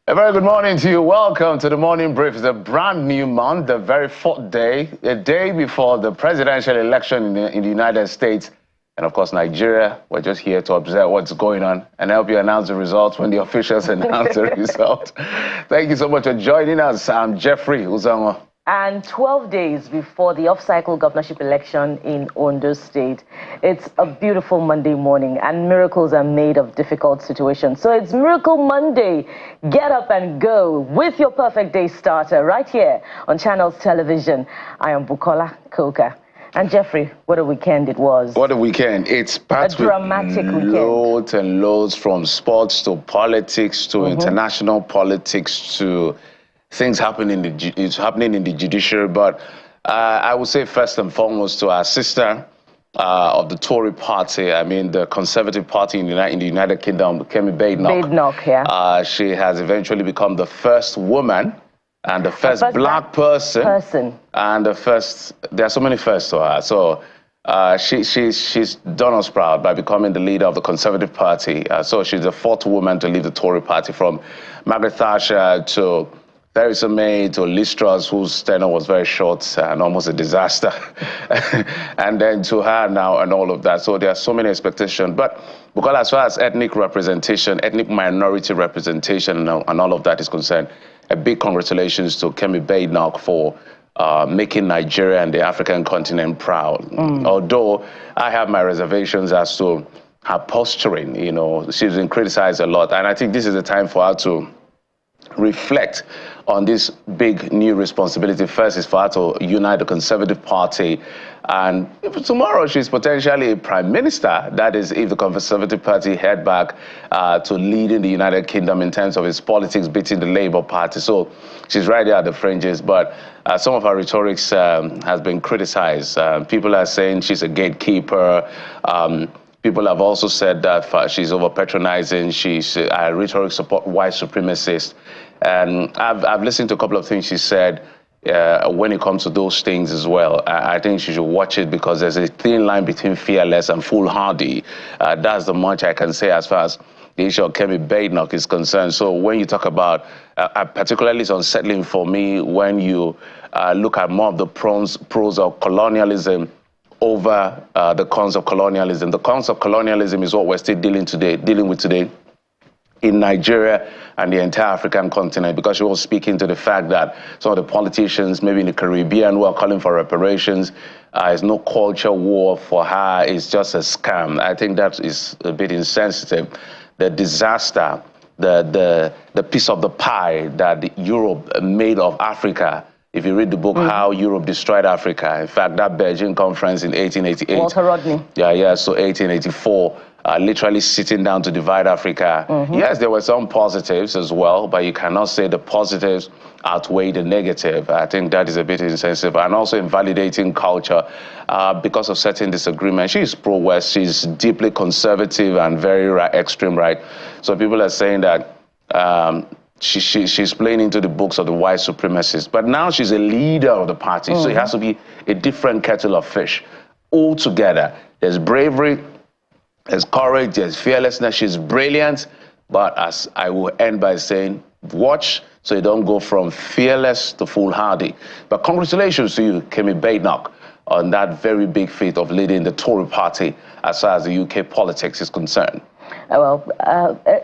A very good morning to you. Welcome to the Morning Brief. It's a brand new month, the very fourth day, a day before the presidential election in the United States. And of course, Nigeria. We're just here to observe what's going on and help you announce the results when the officials announce the results. Thank you so much for joining us. I'm Jeffrey Uzango. And 12 days before the off-cycle governorship election in Ondo State, it's a beautiful Monday morning, and miracles are made of difficult situations. So it's Miracle Monday. Get up and go with your perfect day starter right here on Channels Television. I am Bukola Koka. And Jeffrey, what a weekend it was. What a weekend. It's packed a dramatic with weekend. Loads and loads, from sports to politics to international politics to things happening in the judiciary. But I would say first and foremost to our sister of the Tory party, I mean the Conservative Party in the United Kingdom, Kemi Badenoch. Yeah. She has eventually become the first woman and the first black person. And the first, there are so many firsts to her. So she's done us proud by becoming the leader of the Conservative Party. So she's the fourth woman to leave the Tory party, from Margaret Thatcher to Theresa May to Liz Truss, whose tenure was very short and almost a disaster, and then to her now and all of that. So there are so many expectations. But because as far as ethnic representation, ethnic minority representation and all of that is concerned, a big congratulations to Kemi Badenoch for making Nigeria and the African continent proud. Although I have my reservations as to her posturing, you know, she's been criticized a lot. And I think this is the time for her to reflect on this big new responsibility. First is for her to unite the Conservative Party, and if tomorrow she's potentially a prime minister, that is if the Conservative Party head back to leading the United Kingdom in terms of its politics, beating the Labour Party. So she's right there at the fringes, but some of her rhetorics has been criticized. People are saying she's a gatekeeper. People have also said that she's over-patronizing. Her rhetoric support white supremacists. And I've listened to a couple of things she said when it comes to those things as well. I think she should watch it, because there's a thin line between fearless and foolhardy. That's the much I can say as far as the issue of Kemi Badenoch is concerned. So when you talk about, particularly it's unsettling for me when you look at more of the pros of colonialism over the cons of colonialism. The cons of colonialism is what we're still dealing with today in Nigeria and the entire African continent, because she was speaking to the fact that some of the politicians, maybe in the Caribbean, who are calling for reparations, is no culture war for her, it's just a scam. I think that is a bit insensitive. The disaster, the piece of the pie that Europe made of Africa. If you read the book, How Europe Destroyed Africa, in fact, that Beijing conference in 1888. Walter Rodney. Yeah, so 1884, literally sitting down to divide Africa. Yes, there were some positives as well, but you cannot say the positives outweigh the negative. I think that is a bit insensitive, and also invalidating culture because of certain disagreements. She's pro-West, she's deeply conservative and very extreme right. So people are saying that she's playing into the books of the white supremacists. But now she's a leader of the party, so it has to be a different kettle of fish altogether. There's bravery, there's courage, there's fearlessness. She's brilliant, but as I will end by saying, watch so you don't go from fearless to foolhardy. But congratulations to you, Kemi Badenoch, on that very big feat of leading the Tory party as far as the UK politics is concerned. Well,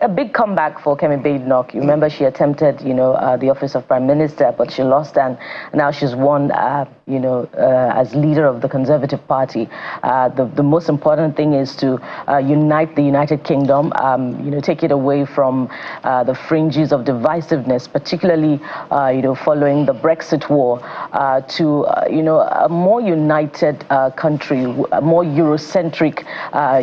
a big comeback for Kemi Badenoch. You remember she attempted, the office of Prime Minister, but she lost, and now she's won, as leader of the Conservative Party. The most important thing is to unite the United Kingdom, take it away from the fringes of divisiveness, particularly, following the Brexit war, to, a more united country, a more Eurocentric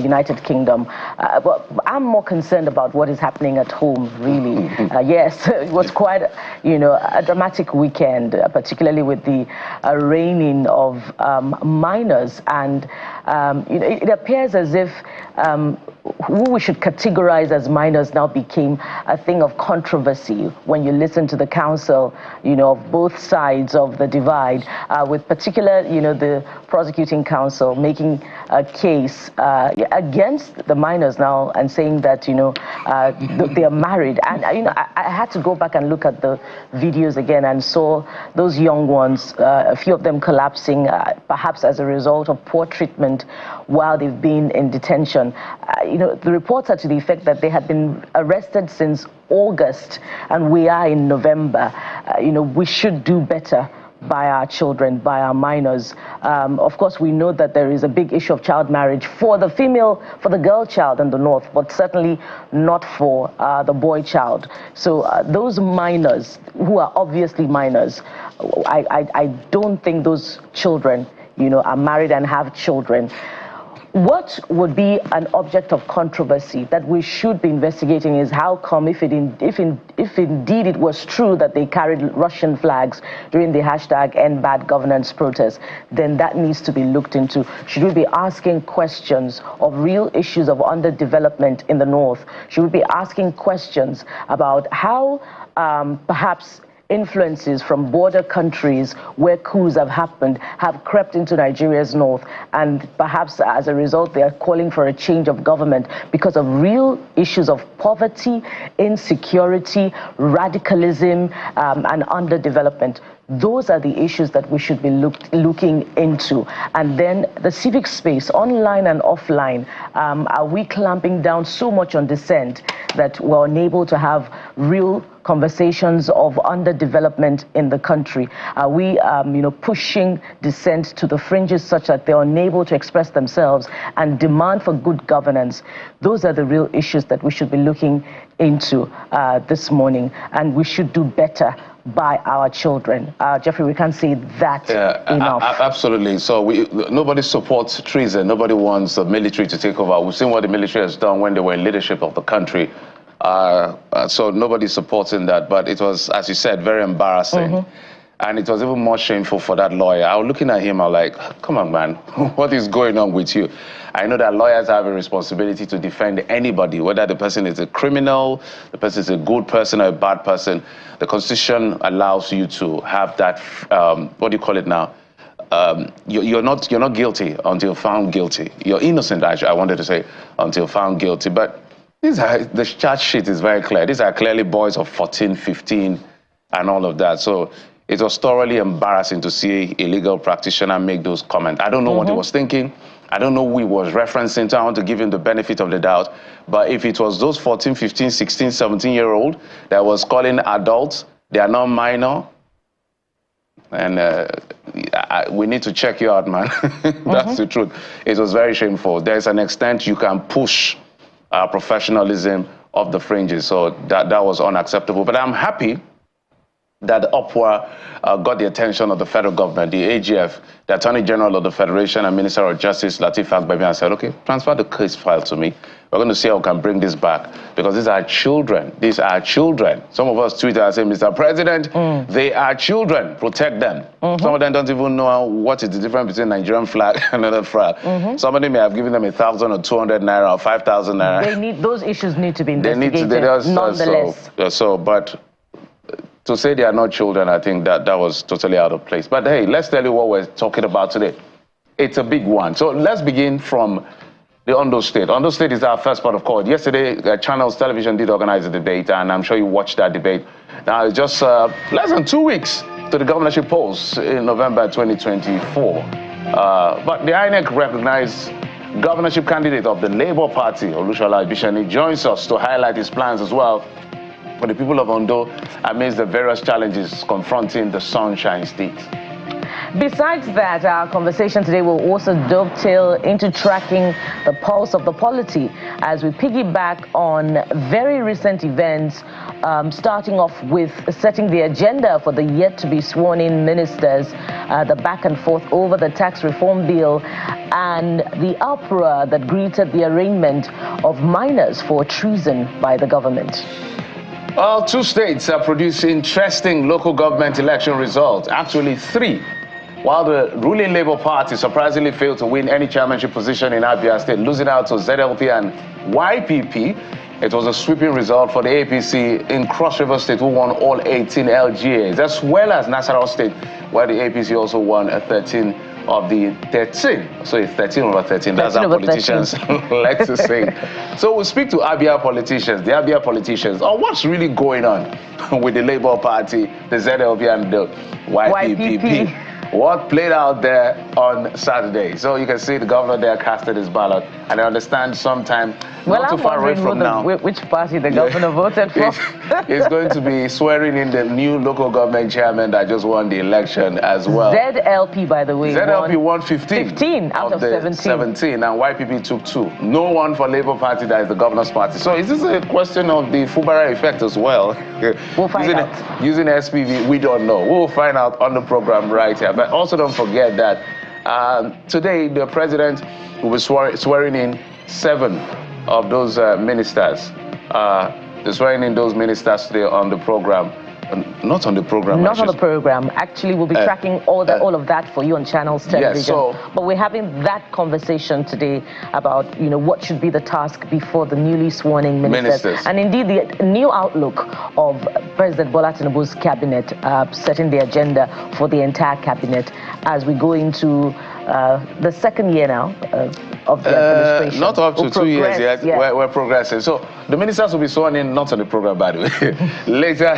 United Kingdom. But I'm more concerned about what is happening at home, really. Yes, it was quite, a dramatic weekend, particularly with the arraigning of minors. And, it appears as if who we should categorize as minors now became a thing of controversy when you listen to the counsel, of both sides of the divide, with particular, the prosecuting counsel making a case against the minors now and saying saying that, you know, they are married. And, you know, I had to go back and look at the videos again and saw those young ones, a few of them collapsing, perhaps as a result of poor treatment while they've been in detention. You know, the reports are to the effect that they had been arrested since August, and we are in November. You know, we should do better by our children, by our minors. Of course, we know that there is a big issue of child marriage for the girl child in the north, but certainly not for the boy child. So those minors, who are obviously minors, I don't think those children, you know, are married and have children. What would be an object of controversy that we should be investigating is how come, if indeed it was true that they carried Russian flags during the hashtag End Bad Governance protest, then that needs to be looked into. Should we be asking questions of real issues of underdevelopment in the north? Should we be asking questions about how perhaps influences from border countries where coups have happened have crept into Nigeria's north, and perhaps as a result they are calling for a change of government because of real issues of poverty, insecurity, radicalism, and underdevelopment? Those are the issues that we should be looking into. And then the civic space, online and offline, are we clamping down so much on dissent that we're unable to have real conversations of underdevelopment in the country? Are we, you know, pushing dissent to the fringes such that they're unable to express themselves and demand for good governance? Those are the real issues that we should be looking into this morning, and we should do better by our children. Jeffrey, we can't say that enough. Absolutely. So nobody supports treason. Nobody wants the military to take over. We've seen what the military has done when they were in leadership of the country. So nobody's supporting that. But it was, as you said, very embarrassing. And it was even more shameful for that lawyer. I was looking at him, I was like, come on, man, what is going on with you? I know that lawyers have a responsibility to defend anybody, whether the person is a criminal, the person is a good person or a bad person. The Constitution allows you to have that, what do you call it now? You're not guilty until found guilty. You're innocent, actually, I wanted to say, until found guilty. But the charge sheet is very clear. These are clearly boys of 14, 15, and all of that. So it was thoroughly embarrassing to see a legal practitioner make those comments. I don't know what he was thinking. I don't know who he was referencing to. I want to give him the benefit of the doubt. But if it was those 14, 15, 16, 17-year-old that was calling adults, they are not minor, and we need to check you out, man. That's the truth. It was very shameful. There's an extent you can push professionalism of the fringes. So that was unacceptable. But I'm happy that Upwa got the attention of the federal government, the AGF, the Attorney General of the Federation and Minister of Justice, Lateef Fagbemi, and said, okay, transfer the case file to me. We're going to see how we can bring this back, because these are children. These are children. Some of us tweet and say, Mr. President, they are children. Protect them. Some of them don't even know what is the difference between Nigerian flag and another flag. Somebody may have given them 1,000 or 200 naira or 5,000 naira. Those issues need to be investigated, nonetheless. But to say they are not children, I think that was totally out of place. But hey, let's tell you what we're talking about today. It's a big one. So let's begin from the Ondo State. Ondo State is our first part of call. Yesterday, Channels Television did organize a debate, and I'm sure you watched that debate. Now, it's just less than 2 weeks to the governorship polls in November 2024. But the INEC recognized governorship candidate of the Labour Party, Ebiseni, joins us to highlight his plans as well for the people of Ondo amidst the various challenges confronting the Sunshine State. Besides that, our conversation today will also dovetail into tracking the pulse of the polity as we piggyback on very recent events, starting off with setting the agenda for the yet-to-be sworn-in ministers, the back and forth over the tax reform bill, and the uproar that greeted the arraignment of minors for treason by the government. Well, 2 states are producing interesting local government election results, actually 3. While the ruling Labour Party surprisingly failed to win any chairmanship position in Abis State, losing out to ZLP and YPP, it was a sweeping result for the APC in Cross River State, who won all 18 LGAs, as well as Nasarawa State, where the APC also won 13 of the 13. So it's 13 over 13. That's how politicians like to say. So we'll speak to Abia politicians, the Abia politicians, on what's really going on with the Labour Party, the ZLP and the YPP. What played out there on Saturday. So you can see the governor there casted his ballot. And I understand sometime not too far away from now, which party the governor voted for. He's going to be swearing in the new local government chairman that just won the election as well. ZLP, by the way, ZLP won 15. 15 out of 17. 17, and YPP took 2. No one for Labour Party, that is the governor's party. So is this a question of the Fubara effect as well? We'll find out. Using SPV, we don't know. We'll find out on the program right here. But also don't forget that today the president will be swearing in 7 of those ministers. They're swearing in those ministers today on the program. Not on the program. Not on the program. Actually, we'll be tracking all of that for you on Channels Television. Yes, so, but we're having that conversation today about, what should be the task before the newly sworn-in ministers. And indeed, the new outlook of President Bola Tinubu's cabinet, setting the agenda for the entire cabinet as we go into the second year now of the administration. Not up to 2 years yet. Yeah. We're progressing. So the ministers will be sworn in, not on the program, by the way, later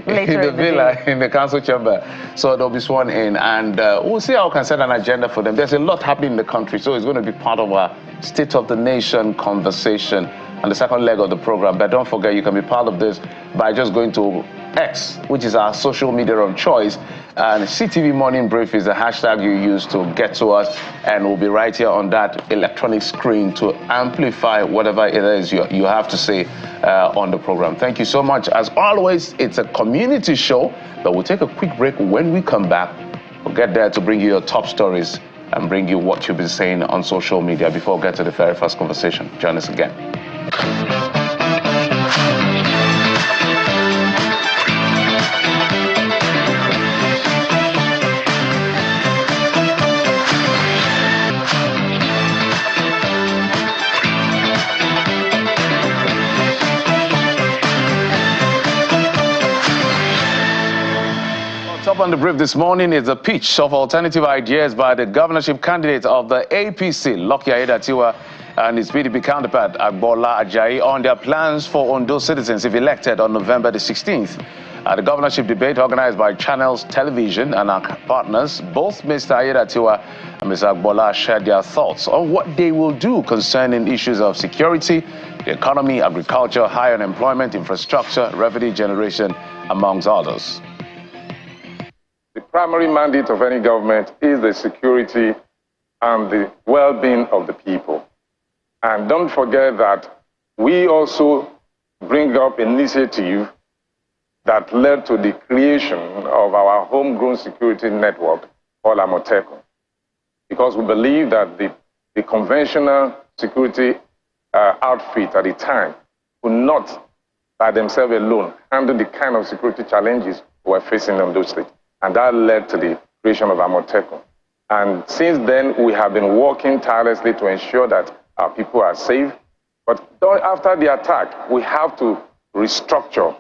in the villa, in the council chamber. So they'll be sworn in, and we'll see how we can set an agenda for them. There's a lot happening in the country, so it's going to be part of our State of the Nation conversation and the second leg of the program. But don't forget, you can be part of this by just going to X, which is our social media of choice, and CTV Morning Brief is the hashtag you use to get to us, and we'll be right here on that electronic screen to amplify whatever it is you have to say on the program. Thank you so much. As always, it's a community show, but we'll take a quick break. When we come back, we'll get there to bring you your top stories and bring you what you've been saying on social media before we get to the very first conversation. Join us again. Up on the brief this morning is the pitch of alternative ideas by the governorship candidate of the APC, Lucky Aiyedatiwa, and his PDP counterpart, Agbola Ajayi, on their plans for Ondo citizens if elected on November the 16th. At the governorship debate organized by Channels Television and our partners, both Mr. Aiyedatiwa and Mr. Agbola shared their thoughts on what they will do concerning issues of security, the economy, agriculture, high unemployment, infrastructure, revenue generation, amongst others. The primary mandate of any government is the security and the well-being of the people. And don't forget that we also bring up an initiative that led to the creation of our homegrown security network called Amotekun, because we believe that the conventional security outfit at the time could not, by themselves alone, handle the kind of security challenges we're facing in those states. And that led to the creation of Amotekun. And since then, we have been working tirelessly to ensure that our people are safe. But after the attack, we have to restructure.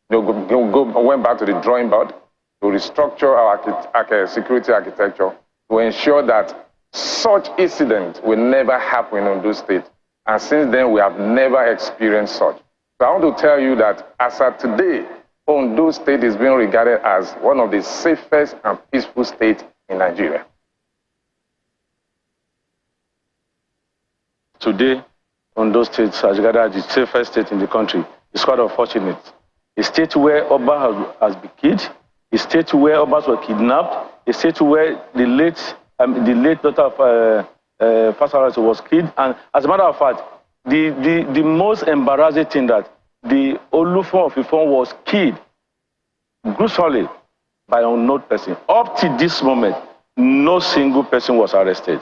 Went back to the drawing board to restructure our security architecture to ensure that such incidents will never happen in those states. And since then, we have never experienced such. So I want to tell you that as of today, Ondo State is being regarded as one of the safest and peaceful states in Nigeria. Today, Ondo State has regarded as the safest state in the country. It's quite unfortunate. A state where Oba has been killed, a state where Obas were kidnapped, a state where the late daughter of Fasarato was killed. And as a matter of fact, the most embarrassing thing that the Olufon of Ifon was killed gruesomely by an unknown person. Up to this moment, no single person was arrested.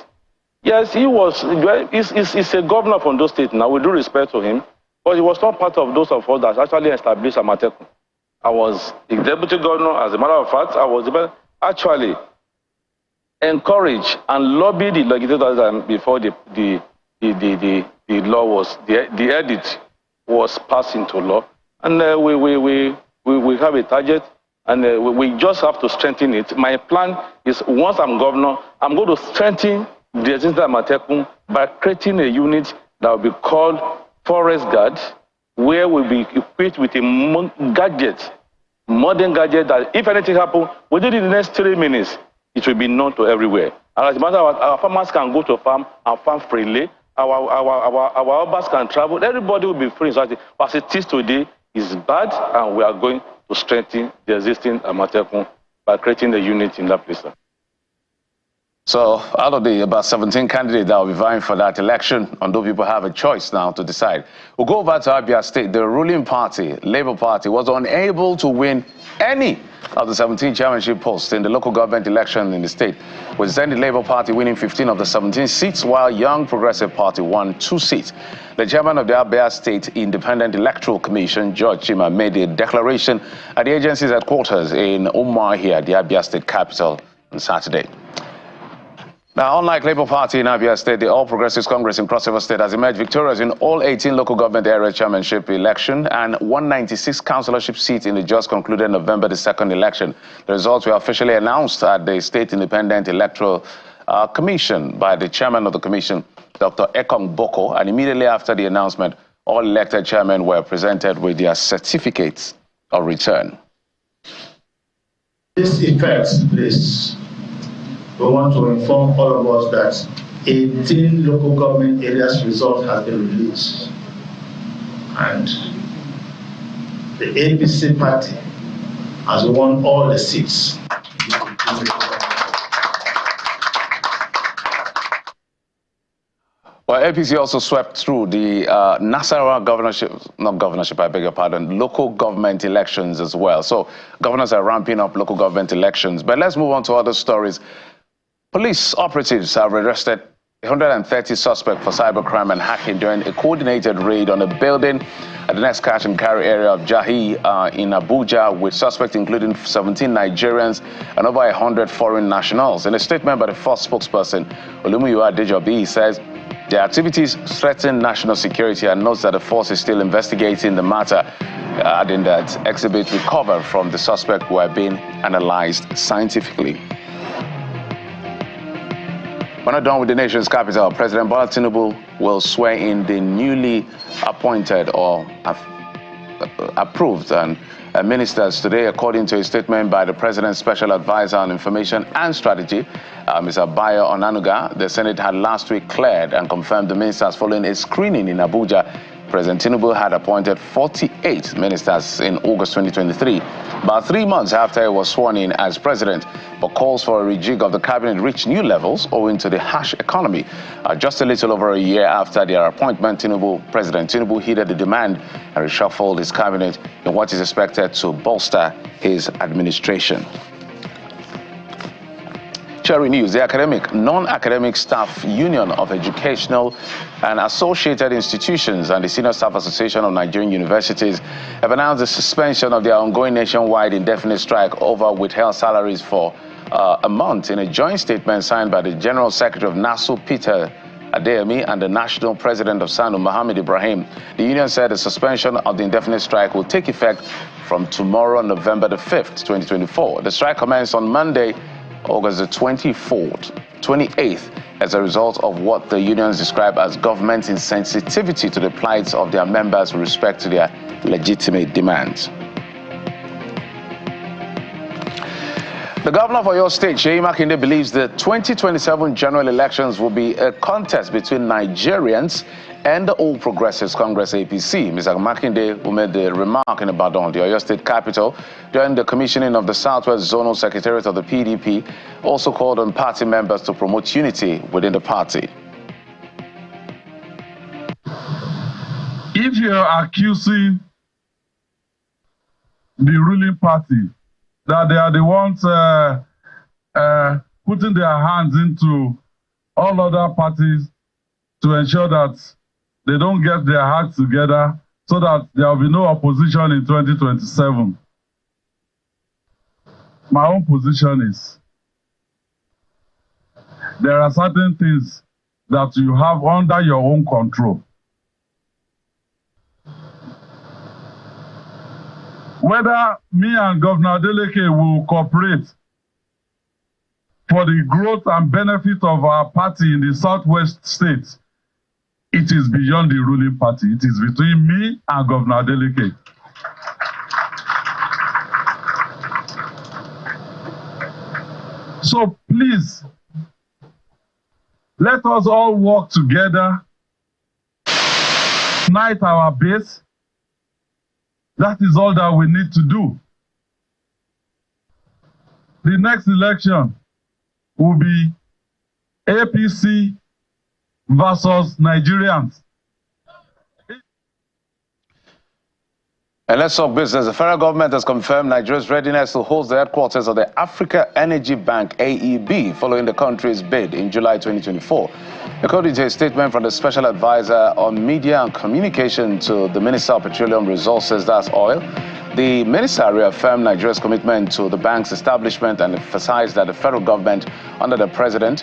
Yes, he's a governor from those states now, with due respect to him, but he was not part of those of us that actually established Amotekun. I was the deputy governor. As a matter of fact, I was actually encouraged and lobbied the legislators before the law was, the edit was passed into law. And we have a target And we just have to strengthen it. My plan is, once I'm governor, I'm going to strengthen the existing Amatekun by creating a unit that will be called Forest Guard, where we'll be equipped with a modern gadget that if anything happens, within the next 3 minutes, it will be known to everywhere. And as a matter of fact, our farmers can go to farm and farm freely. Our Abis can travel. Everybody will be free. So as it is today, is bad, and we are going to strengthen the existing Amatekun by creating the unit in that place. So out of the about 17 candidates that will be vying for that election, Ondo people have a choice now to decide. We'll go over to Abia State. The ruling party, Labour Party, was unable to win any of the 17 chairmanship posts in the local government election in the state, with the Senate Labour Party winning 15 of the 17 seats, while Young Progressive Party won 2 seats. The chairman of the Abia State Independent Electoral Commission, George Chima, made a declaration at the agency's headquarters in Umuahia, the Abia State capital, on Saturday. Now, unlike Labour Party in Abia State, the All Progressives Congress in Cross River State has emerged victorious in all 18 local government area chairmanship election and 196 councillorship seats in the just concluded November the 2nd election. The results were officially announced at the State Independent Electoral Commission by the chairman of the commission, Dr. Ekong Boko, and immediately after the announcement, all elected chairmen were presented with their certificates of return. This effect, please. We want to inform all of us that 18 local government areas result has been released. And the APC party has won all the seats. Well, APC also swept through the Nasarawa local government elections as well. So governors are ramping up local government elections. But let's move on to other stories. Police operatives have arrested 130 suspects for cybercrime and hacking during a coordinated raid on a building at the next cash and carry area of Jahi in Abuja, with suspects including 17 Nigerians and over 100 foreign nationals. In a statement by the first spokesperson, Olumuyiwa Adejobi, says the activities threaten national security and notes that the force is still investigating the matter, adding that exhibits recovered from the suspect were being analyzed scientifically. We're not done with the nation's capital. President Bola Tinubu will swear in the newly appointed or approved ministers today, according to a statement by the President's Special Advisor on Information and Strategy, Mr. Bayo Onanuga. The Senate had last week cleared and confirmed the ministers following a screening in Abuja. President Tinubu had appointed 48 ministers in August 2023, about 3 months after he was sworn in as president. But calls for a rejig of the cabinet reached new levels owing to the harsh economy. Just a little over a year after their appointment, President Tinubu heeded the demand and reshuffled his cabinet in what is expected to bolster his administration. Cherry News, the Non-Academic Staff Union of Educational and Associated Institutions and the Senior Staff Association of Nigerian Universities have announced the suspension of their ongoing nationwide indefinite strike over withheld salaries for a month. In a joint statement signed by the General Secretary of NASU, Peter Adeyemi, and the National President of SANU, Mohammed Ibrahim, the union said the suspension of the indefinite strike will take effect from tomorrow, November the 5th, 2024. The strike commenced on Monday, August the 28th, as a result of what the unions describe as government's insensitivity to the plight of their members with respect to their legitimate demands. The governor of Oyo State, Seyi Makinde, believes the 2027 general elections will be a contest between Nigerians and the All Progressives Congress APC. Mr. Makinde, who made the remark in Ibadan, the Oyo State capital, during the commissioning of the Southwest Zonal Secretariat of the PDP, also called on party members to promote unity within the party. If you're accusing the ruling party that they are the ones putting their hands into all other parties to ensure that they don't get their acts together so that there will be no opposition in 2027. My own position is there are certain things that you have under your own control. whether me and Governor Adeleke will cooperate for the growth and benefit of our party in the Southwest states, it is beyond the ruling party. It is between me and Governor Adeleke. So please, let us all work together, unite our base. That is all that we need to do. The next election will be APC versus Nigerians. And let's talk business. The federal government has confirmed Nigeria's readiness to host the headquarters of the Africa Energy Bank, AEB, following the country's bid in July 2024. According to a statement from the Special Advisor on Media and Communication to the Minister of Petroleum Resources, that's oil, the minister reaffirmed Nigeria's commitment to the bank's establishment and emphasized that the federal government, under the president,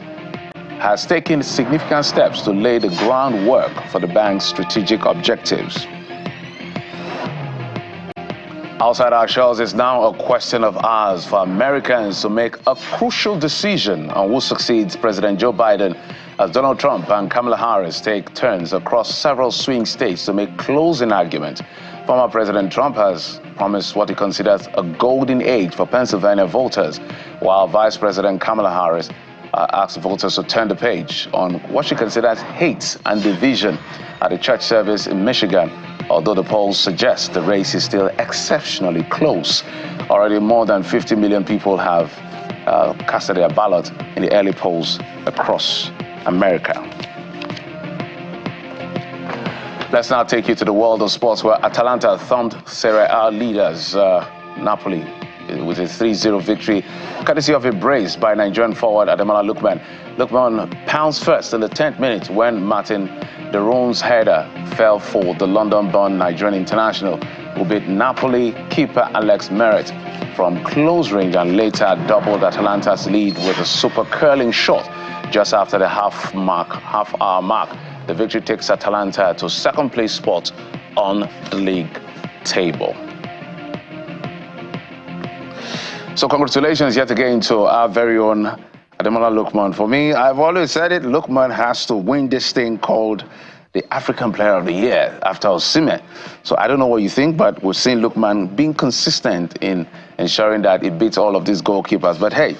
has taken significant steps to lay the groundwork for the bank's strategic objectives. Outside our shores, it's now a question of hours for Americans to make a crucial decision on who succeeds President Joe Biden as Donald Trump and Kamala Harris take turns across several swing states to make closing argument. Former President Trump has promised what he considers a golden age for Pennsylvania voters, while Vice President Kamala Harris asked voters to turn the page on what she considers hate and division at a church service in Michigan. Although the polls suggest the race is still exceptionally close, already more than 50 million people have casted their ballot in the early polls across America. Let's now take you to the world of sports, where Atalanta thumped Serie A leaders Napoli with a 3-0 victory, courtesy of a brace by Nigerian forward Ademola Lookman. Lookman pounced first in the 10th minute when Martin de Roon's header fell for the London-born Nigerian international, who beat Napoli keeper Alex Meret from close range and later doubled Atalanta's lead with a super curling shot just after the half-hour mark. The victory takes Atalanta to second-place spot on the league table. So congratulations yet again to our very own Ademola Lookman. For me, I've always said it, Lookman has to win this thing called the African Player of the Year after Osimhen. So I don't know what you think, but we've seen Lookman being consistent in ensuring that it beats all of these goalkeepers. But hey,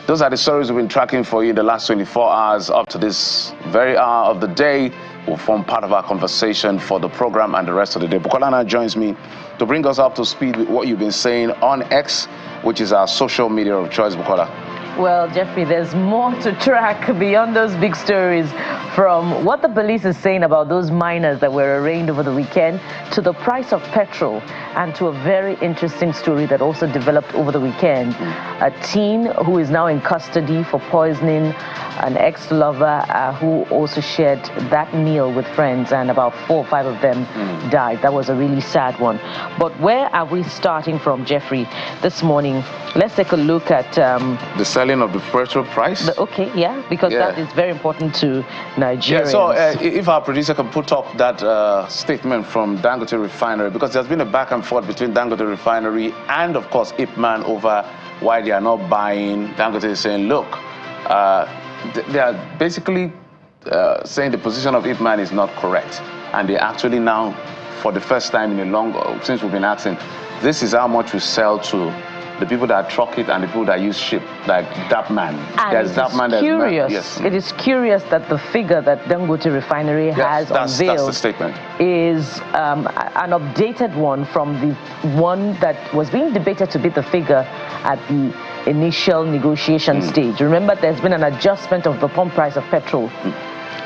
those are the stories we've been tracking for you in the last 24 hours up to this very hour of the day. Will form part of our conversation for the program and the rest of the day. Bukola now joins me to bring us up to speed with what you've been saying on X, which is our social media of choice. Bukola. Well, Jeffrey, there's more to track beyond those big stories, from what the police is saying about those miners that were arraigned over the weekend to the price of petrol, and to a very interesting story that also developed over the weekend. A teen who is now in custody for poisoning an ex-lover who also shared that meal with friends, and about 4 or 5 of them died. That was a really sad one. But where are we starting from, Jeffrey, this morning? Let's take a look at the selling of the petrol price. Okay, yeah, because that is very important to Nigerians. Yeah, so if our producer can put up that statement from Dangote Refinery, because there's been a back and forth between Dangote Refinery and, of course, Ipman over why they are not buying. Dangote is saying, look, they are basically saying the position of Ipman is not correct. And they actually now, for the first time in a long, since we've been asking, this is how much we sell to the people that truck it and the people that use ship, like Dapman. And it is curious that the figure that Dangote Refinery has unveiled, that's the statement, is an updated one from the one that was being debated to be the figure at the initial negotiation stage. Remember, there's been an adjustment of the pump price of petrol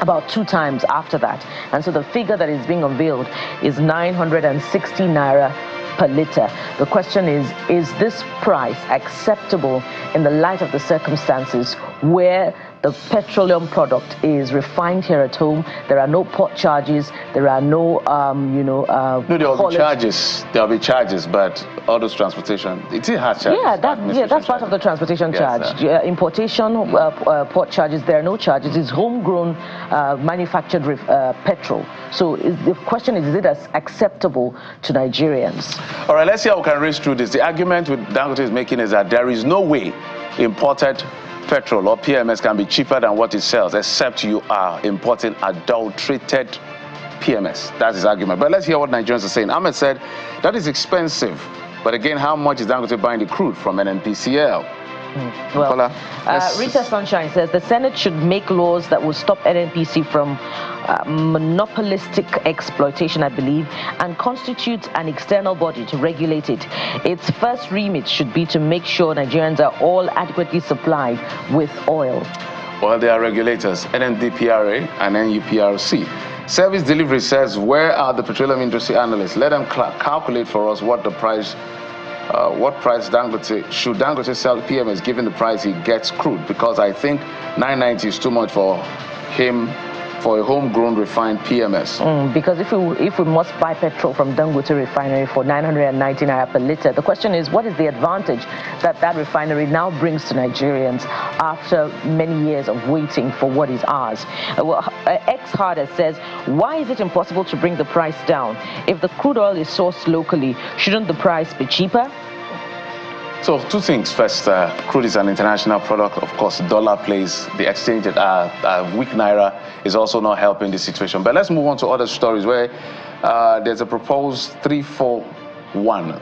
about 2 times after that. And so the figure that is being unveiled is 960 naira per litre. The question is this price acceptable in the light of the circumstances? where the petroleum product is refined here at home. There are no port charges. There are no, no, there will be charges. There will be charges, but all those transportation, it has charges. Yeah, that's part of the transportation charge. Importation, port charges, there are no charges. It's homegrown, manufactured petrol. So the question is it as acceptable to Nigerians? All right, let's see how we can race through this. The argument with Dangote is making is that there is no way imported petrol or PMS can be cheaper than what it sells, except you are importing adulterated PMS. That's his argument. But let's hear what Nigerians are saying. Ahmed said that is expensive. But again, how much is Dangote buying the crude from NNPCL? Well, Rita Sunshine says the Senate should make laws that will stop NNPC from monopolistic exploitation, I believe, and constitute an external body to regulate it. Its first remit should be to make sure Nigerians are all adequately supplied with oil. Well, they are regulators, NNDPRA and NUPRC. Service Delivery says, where are the petroleum industry analysts? Let them calculate for us what price Dangote should Dangote sell PMS given the price he gets crude, because I think 990 is too much for him for a homegrown refined PMS. Because if we must buy petrol from Dangote refinery for 990 naira per liter, the question is, what is the advantage that refinery now brings to Nigerians after many years of waiting for what is ours? X-Harder says, why is it impossible to bring the price down? If the crude oil is sourced locally, shouldn't the price be cheaper? So two things. First, crude is an international product. Of course, dollar plays, the exchange at weak naira is also not helping the situation. But let's move on to other stories where there's a proposed 341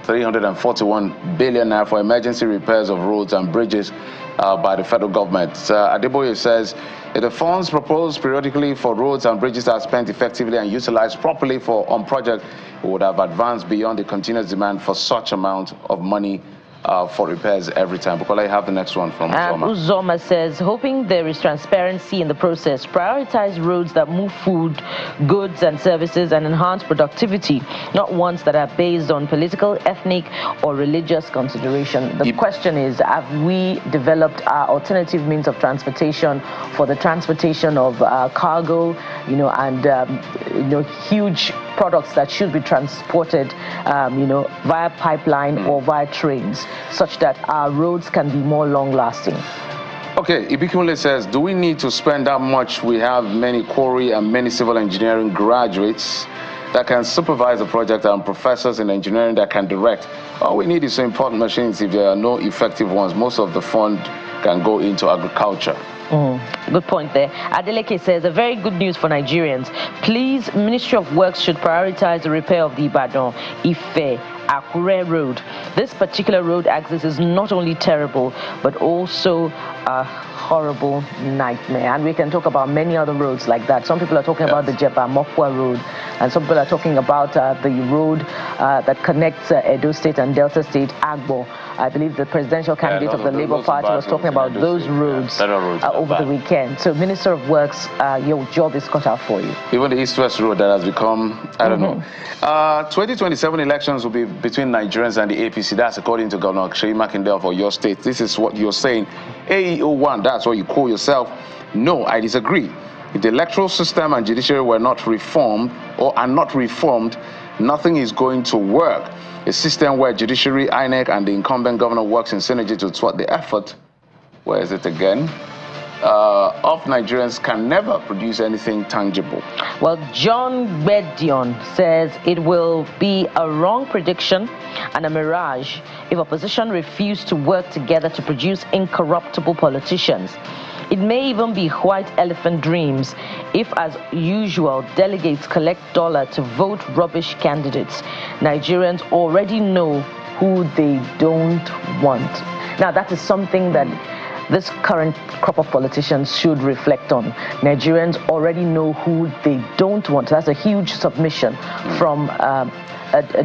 billion naira for emergency repairs of roads and bridges by the federal government. Adeboye says if the funds proposed periodically for roads and bridges are spent effectively and utilized properly on projects, it would have advanced beyond the continuous demand for such amount of money for repairs every time. Bukola, you have the next one from Uzoma. Uzoma says, hoping there is transparency in the process, prioritize roads that move food, goods and services and enhance productivity, not ones that are based on political, ethnic or religious consideration. The question is, have we developed our alternative means of transportation for the transportation of cargo, and huge products that should be transported, via pipeline or via trains, such that our roads can be more long-lasting? Okay, Ibikunle says, do we need to spend that much? We have many quarry and many civil engineering graduates that can supervise the project and professors in engineering that can direct. All we need is some important machines. If there are no effective ones, most of the fund can go into agriculture. Good point there. Adeleke says, a very good news for Nigerians. Please, Ministry of Works should prioritize the repair of the Ibadan, Ife, Akure road. This particular road access is not only terrible, but also a horrible nightmare. And we can talk about many other roads like that. Some people are talking about the Jepa Mokwa road, and some people are talking about the road that connects Edo State and Delta State, Agbo. I believe the presidential candidate of the Labour Party was talking about those roads over the weekend. So, Minister of Works, your job is cut out for you. Even the East-West road that has become, I don't know. 2027 elections will be between Nigerians and the APC. That's according to Governor Sheyi Makinde for your state. This is what you're saying. AEO1, that's what you call yourself. No, I disagree. If the electoral system and judiciary were not reformed or are not reformed, nothing is going to work. A system where judiciary, INEC, and the incumbent governor works in synergy to thwart the effort, where is it again, of Nigerians can never produce anything tangible. Well, John Bedion says it will be a wrong prediction and a mirage if opposition refuse to work together to produce incorruptible politicians. It may even be white elephant dreams if, as usual, delegates collect dollar to vote rubbish candidates. Nigerians already know who they don't want. Now, that is something that this current crop of politicians should reflect on. Nigerians already know who they don't want. That's a huge submission from a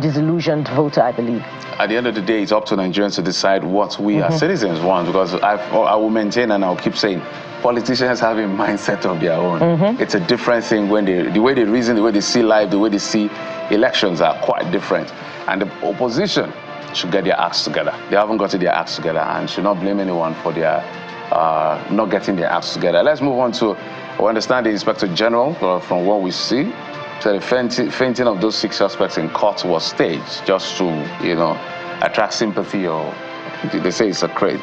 disillusioned voter, I believe. At the end of the day, it's up to Nigerians to decide what we as citizens want, because I will maintain and I'll keep saying, politicians have a mindset of their own. It's a different thing when the way they reason, the way they see life, the way they see elections are quite different. And the opposition should get their acts together. They haven't gotten their acts together and should not blame anyone for their not getting their acts together. Let's move on to, we understand the Inspector General, from what we see, so the fainting of those 6 suspects in court was staged just to, attract sympathy, or they say it's a crate.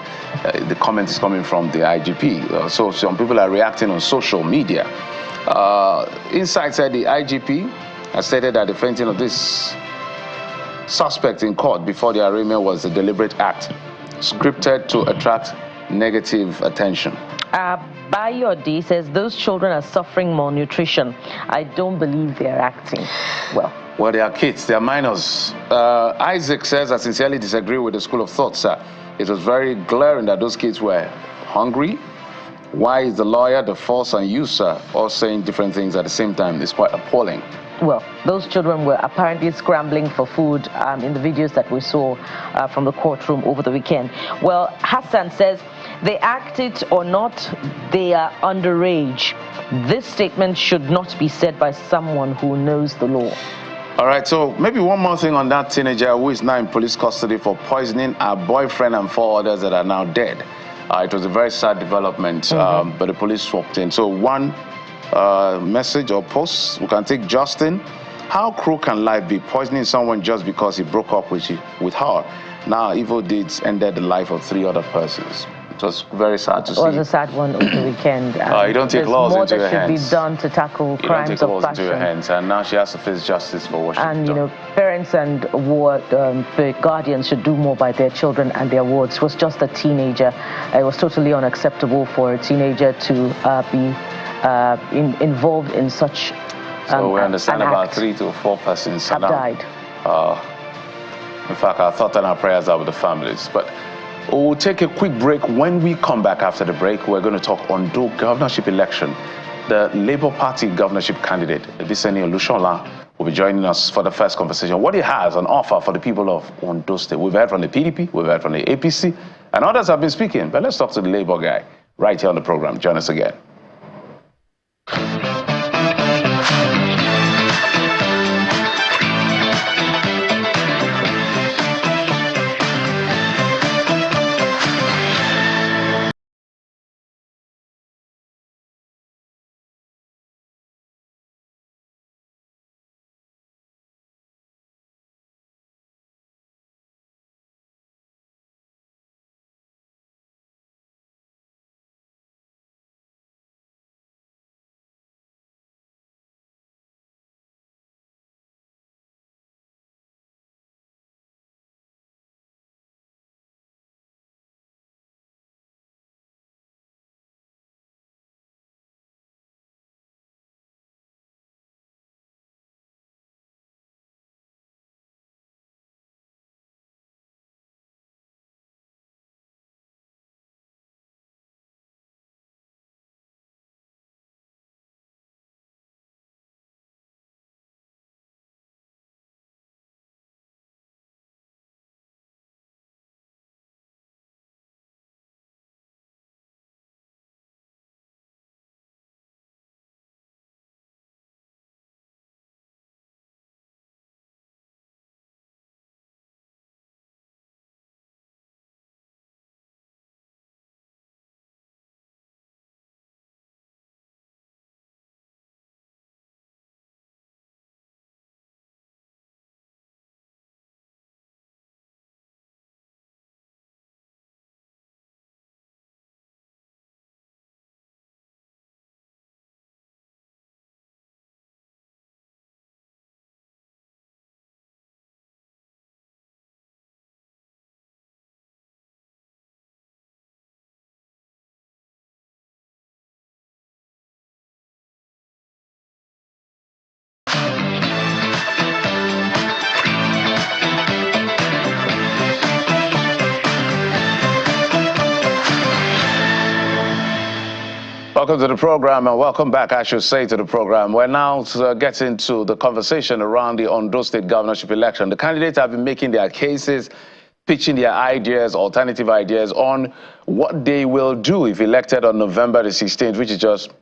The comment is coming from the IGP. So some people are reacting on social media. Inside said the IGP has stated that the fainting of this suspect in court before the arraignment was a deliberate act, scripted to attract negative attention. Bayodi says those children are suffering malnutrition. I don't believe they are acting well. Well, they are kids, they are minors. Isaac says, I sincerely disagree with the school of thought, sir. It was very glaring that those kids were hungry. Why is the lawyer, the force, and you, sir, all saying different things at the same time? It's quite appalling. Well, those children were apparently scrambling for food in the videos that we saw from the courtroom over the weekend. Well, Hassan says, they act it or not, they are underage. This statement should not be said by someone who knows the law. All right, so maybe one more thing on that teenager who is now in police custody for poisoning her boyfriend and 4 others that are now dead. It was a very sad development, but the police swapped in. So one message or post, we can take Justin. How cruel can life be, poisoning someone just because he broke up with her? Now evil deeds ended the life of 3 other persons. It was very sad to see. It was a sad one over the weekend. You don't take laws into your hands. More that should be done to tackle crimes of passion. You don't take laws into your hands, and now she has to face justice for what she did. And, parents and the guardians should do more by their children and their wards. It was just a teenager. It was totally unacceptable for a teenager to be involved in such So we understand about 3 to 4 persons have died. In fact, our thoughts and our prayers are with the families. But we'll take a quick break. When we come back after the break, we're going to talk Ondo governorship election. The Labour Party governorship candidate, Ebiseni will be joining us for the first conversation. What he has on offer for the people of Ondo State. We've heard from the PDP, we've heard from the APC, and others have been speaking. But let's talk to the Labour guy right here on the program. Join us again. Welcome to the program, and welcome back, I should say, to the program. We're now getting to the conversation around the Ondo State governorship election. The candidates have been making their cases, pitching their ideas, alternative ideas on what they will do if elected on November the 16th, which is just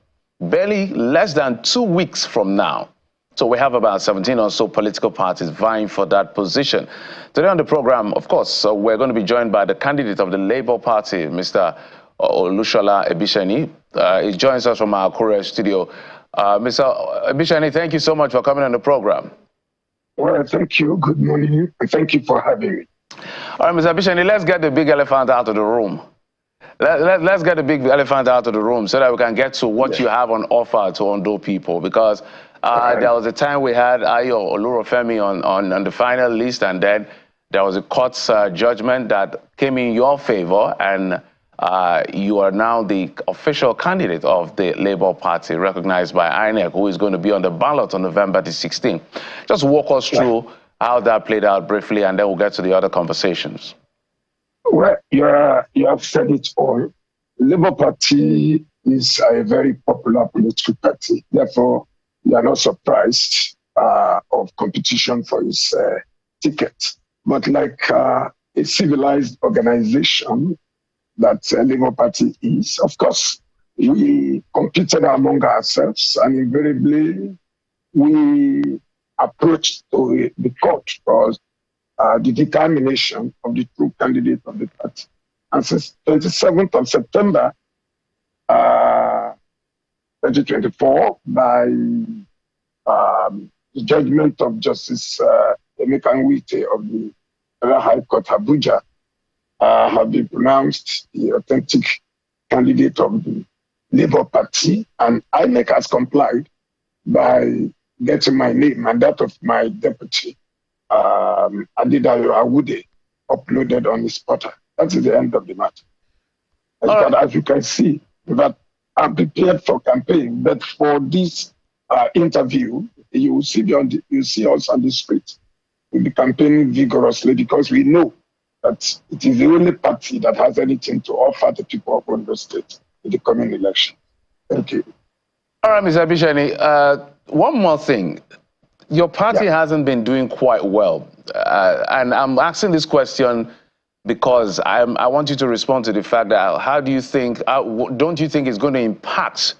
barely less than 2 weeks from now. So we have about 17 or so political parties vying for that position. Today on the program, of course, we're going to be joined by the candidate of the Labour Party, Mr. Olushola Ebiseni. He joins us from our Korea studio. Mr. Ebiseni, thank you so much for coming on the program. Well, thank you. Good morning, and thank you for having me. All right, Mr. Ebiseni, let's get the big elephant out of the room. Let's get the big elephant out of the room so that we can get to what you have on offer to Ondo people. Because there was a time we had Ayo Olurofemi on the final list, and then there was a court's judgment that came in your favor, and you are now the official candidate of the Labour Party, recognized by INEC, who is going to be on the ballot on November the 16th. Just walk us through how that played out briefly, and then we'll get to the other conversations. Well, you have said it all. The Labour Party is a very popular political party. Therefore, we are not surprised of competition for its ticket. But like a civilized organization that Labour Party is, of course, we competed among ourselves, and invariably we approached to the court for the determination of the true candidate of the party. And since 27th of September 2024, by the judgment of Justice Emeka Nwite of the Federal High Court, Abuja, have been pronounced the authentic candidate of the Labour Party, and INEC has complied by getting my name and that of my deputy, Adedayo Awude, uploaded on his portal. That is the end of the matter. But as you can see, that I'm prepared for campaign, but for this interview, you will see us on the street. We'll be campaigning vigorously because we know that it is the only party that has anything to offer the people of Ondo State in the coming election. Thank you. All right, Mr. Ebiseni, one more thing. Your party hasn't been doing quite well. And I'm asking this question because I want you to respond to the fact that how do you think, don't you think it's going to impact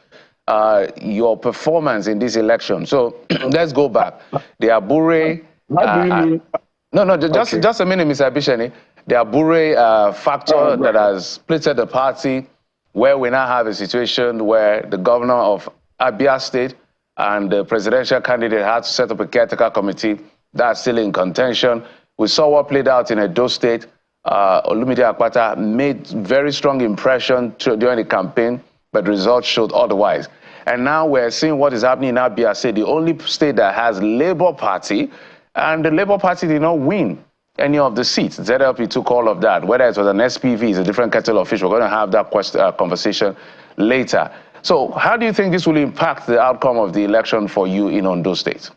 your performance in this election? So let's go back. The Abure... just a minute, Mr. Ebiseni. The Abure factor that has split the party, where we now have a situation where the governor of Abis State and the presidential candidate had to set up a caretaker committee that's still in contention. We saw what played out in Edo State. Olumide Akpata made very strong impression during the campaign, but the results showed otherwise. And now we're seeing what is happening in Abia State, the only state that has Labour Party, and the Labour Party did not win any of the seats. ZLP took all of that. Whether it was an SPV, it's a different kettle of fish. We're going to have that conversation later. So how do you think this will impact the outcome of the election for you in Ondo State?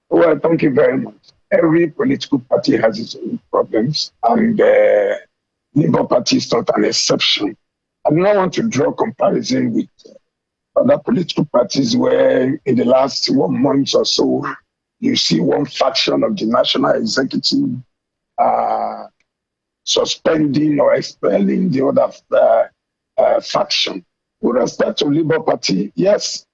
Well, thank you very much. Every political party has its own problems, and the Labour Party is not an exception. I do not want to draw comparison with other political parties where in the last 1 month or so, you see one faction of the national executive suspending or expelling the other faction. With respect to Labour Party, yes,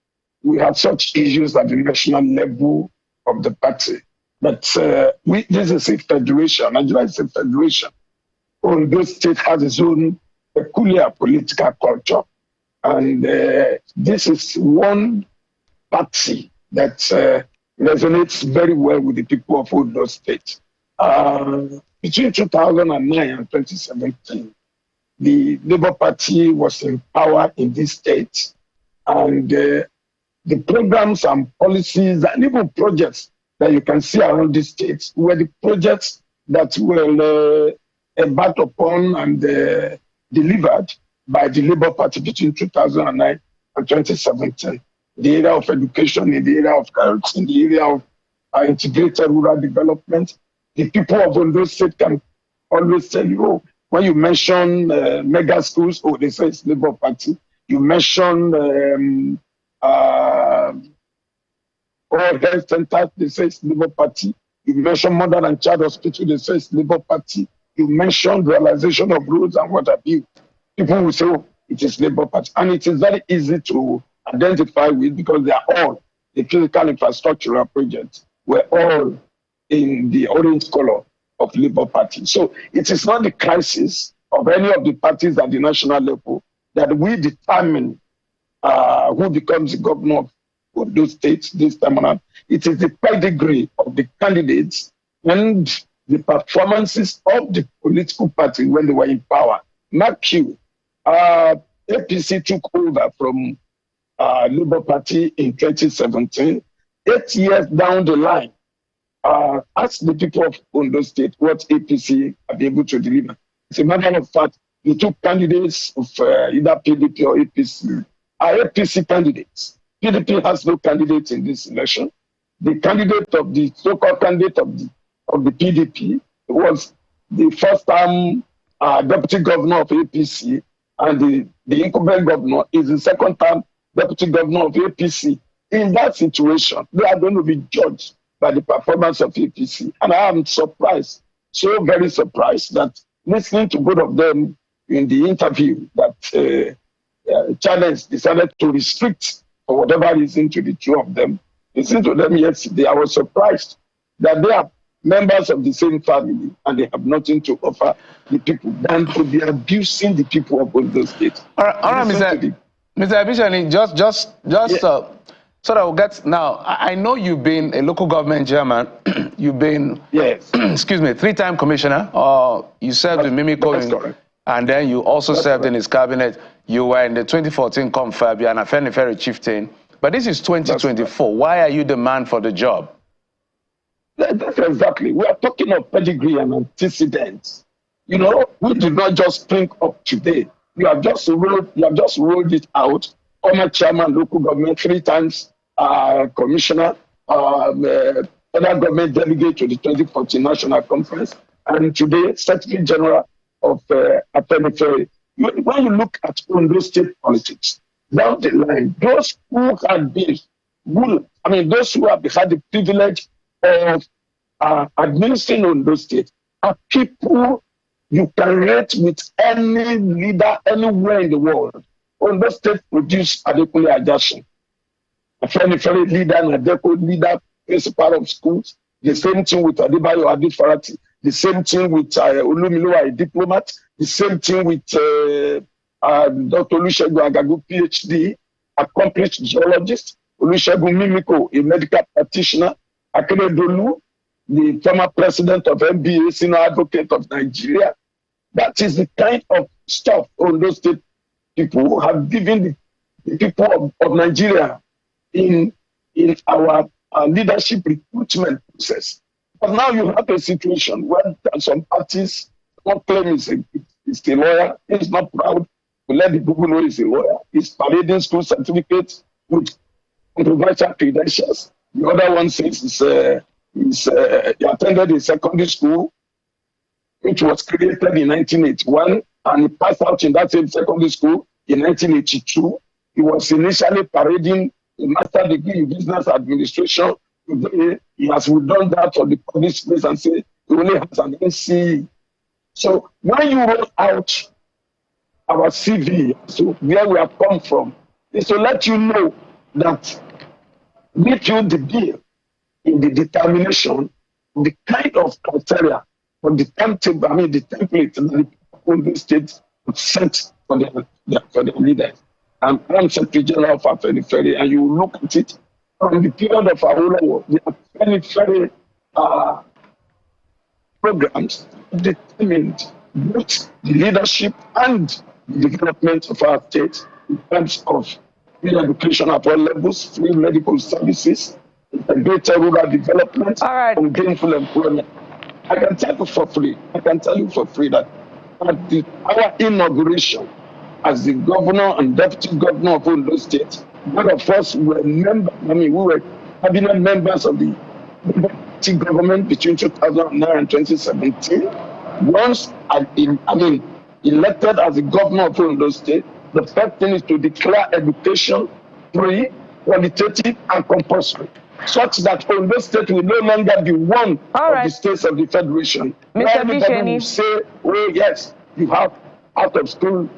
we have such issues at the national level of the party. But this is a federation. Nigeria is a federation. Ondo State has its own peculiar political culture. And this is one party that resonates very well with the people of Ondo State. Between 2009 and 2017, the Labour Party was in power in this state, and the programs and policies and even projects that you can see around this state were the projects that were embarked upon and delivered by the Labour Party between 2009 and 2017. The area of education, in the area of health, in the area of integrated rural development. The people of Ondo State can always tell you, oh, when you mention mega schools, oh, they say it's Labour Party. You mention all health centers, they say it's Labour Party. You mention mother and child hospital, they say it's Labour Party. You mention realization of roads and what have you. People will say, oh, it is Labour Party. And it is very easy to identify with because they are all the physical infrastructural projects were all in the orange color of Labour Party. So it is not the crisis of any of the parties at the national level that we determine who becomes the governor of those states this time around. It is the pedigree of the candidates and the performances of the political party when they were in power. Mark you, APC took over from Labour Party in 2017. 8 years down the line, ask the people of Ondo State what APC are able to deliver. As a matter of fact, the two candidates of either PDP or APC are APC candidates. PDP has no candidate in this election. The candidate of the so-called candidate of the PDP was the first-time deputy governor of APC, and the incumbent governor is the second-time deputy governor of APC. In that situation, they are going to be judged by the performance of APC. And I am surprised, so very surprised, that listening to both of them in the interview that Challenge decided to restrict, for whatever reason, to the two of them. Listening to them yesterday, I was surprised that they are members of the same family and they have nothing to offer the people than to be abusing the people of Ondo State. All right, Mr. Ebiseni, just sort of get now. I know you've been a local government chairman. You've been, yes, excuse me, 3-time commissioner. Or you served in Mimiko, and then you also served in his cabinet. You were in the 2014 confab, you're an Afenifere chieftain. But this is 2024. Why are you the man for the job? That's exactly. We are talking of pedigree and antecedents. You know, we did not just spring up today. You have just rolled it out. Former chairman, local government, 3 times commissioner, federal government delegate to the 2014 National Conference, and today Secretary General of Afenifere. When you look at Ondo State politics, down the line, those who had been, those who have had the privilege of administering Ondo State are people you can rate with any leader anywhere in the world. Ondo State produced Adekunle Ajasin, a Afenifere leader and Adeko leader, principal of schools. The same thing with Adebayo Adefarati. The same thing with Olumiluwa, a diplomat. The same thing with Dr. Olusegun Agagu, PhD, accomplished geologist. Olusegun Mimiko, a medical practitioner. Akeredolu, the former president of NBA, senior advocate of Nigeria. That is the kind of stuff Ondo State people have given the people of Nigeria in our leadership recruitment process. But now you have a situation where some parties don't claim he's a lawyer, he's not proud to let the people know he's a lawyer. He's parading school certificates with controversial credentials. The other one says he attended a secondary school which was created in 1981, and he passed out in that same secondary school in 1982. He was initially parading a master's degree in business administration. Today, he has withdrawn that from the public space and say he only has an NCE. So when you roll out our CV, so where we have come from, is to let you know that we feel the deal in the determination, the kind of criteria for the timetable, the template that the state set for the leaders. I'm Secretary General of Afenifere, and you look at it from the period of our whole the Afenifere programs determined both the leadership and the development of our state in terms of free education at all levels, free medical services, integrated rural development, and gainful employment. I can tell you for free that at our inauguration as the governor and deputy governor of Ondo State, one of us were we were cabinet members of the government between 2009 and 2017. Once elected as the governor of Ondo State, the first thing is to declare education free, qualitative, and compulsory, such that Ondo State will no longer be one of the states of the Federation. Mr. Everybody will say, oh yes, you have out of school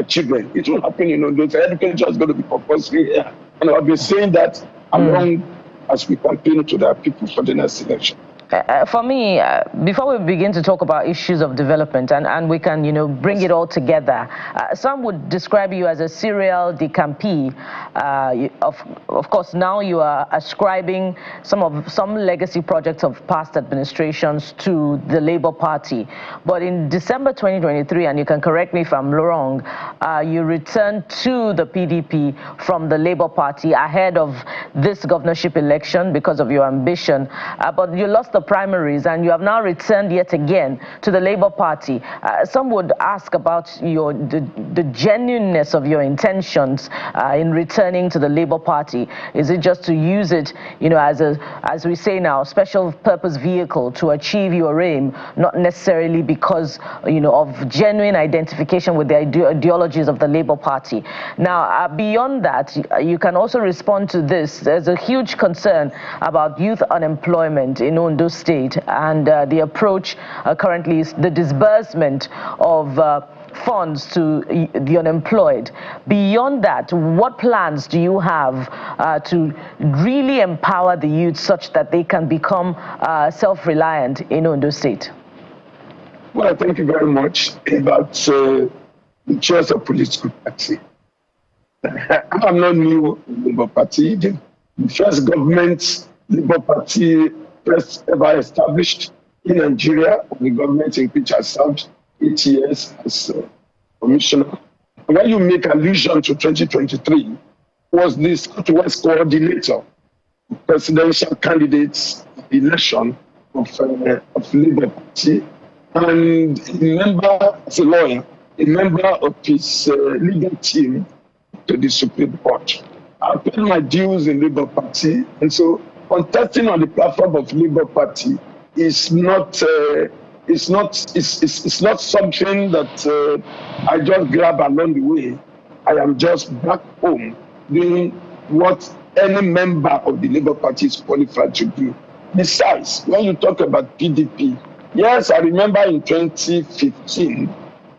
children. It will happen in Ondo State. Education is going to be compulsory here. And I'll be saying that along as we campaign to the people for the next election. For me, before we begin to talk about issues of development, and we can, bring it all together, some would describe you as a serial decampee. Of course, now you are ascribing some legacy projects of past administrations to the Labour Party. But in December 2023, and you can correct me if I'm wrong, you returned to the PDP from the Labour Party ahead of this governorship election because of your ambition. But you lost the primaries and you have now returned yet again to the Labour Party. Some would ask about the genuineness of your intentions in returning to the Labour Party. Is it just to use it, as we say now, special purpose vehicle to achieve your aim, not necessarily because, of genuine identification with the ideologies of the Labour Party? Now, beyond that, you can also respond to this. There's a huge concern about youth unemployment in Ondo State, and the approach currently is the disbursement of funds to the unemployed. Beyond that, what plans do you have to really empower the youth such that they can become self-reliant in Ondo State? Well, thank you very much. About the choice of political party. I'm not new to the Labour Party. The first government Labour Party first ever established in Nigeria, the government in which I served 8 years as commissioner. When you make allusion to 2023, was the Southwest coordinator, presidential candidates election of Labour Party, and a member, as a lawyer, a member of his legal team to the Supreme Court. I paid my dues in Labour Party, and so contesting on the platform of Labour Party is not something that I just grab along the way. I am just back home doing what any member of the Labour Party is qualified to do. Besides, when you talk about PDP, yes, I remember in 2015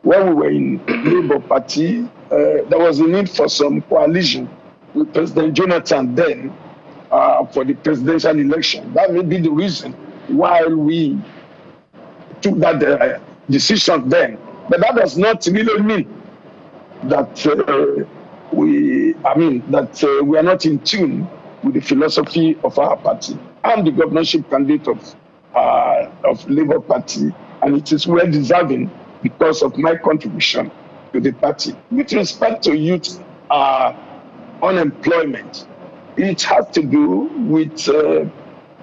when we were in Labour Party, there was a need for some coalition with President Jonathan then for the presidential election. That may be the reason why we took that decision then. But that does not really mean that we are not in tune with the philosophy of our party. I'm the governorship candidate of Labour Party, and it is well deserving because of my contribution to the party. With respect to youth unemployment, it has to do with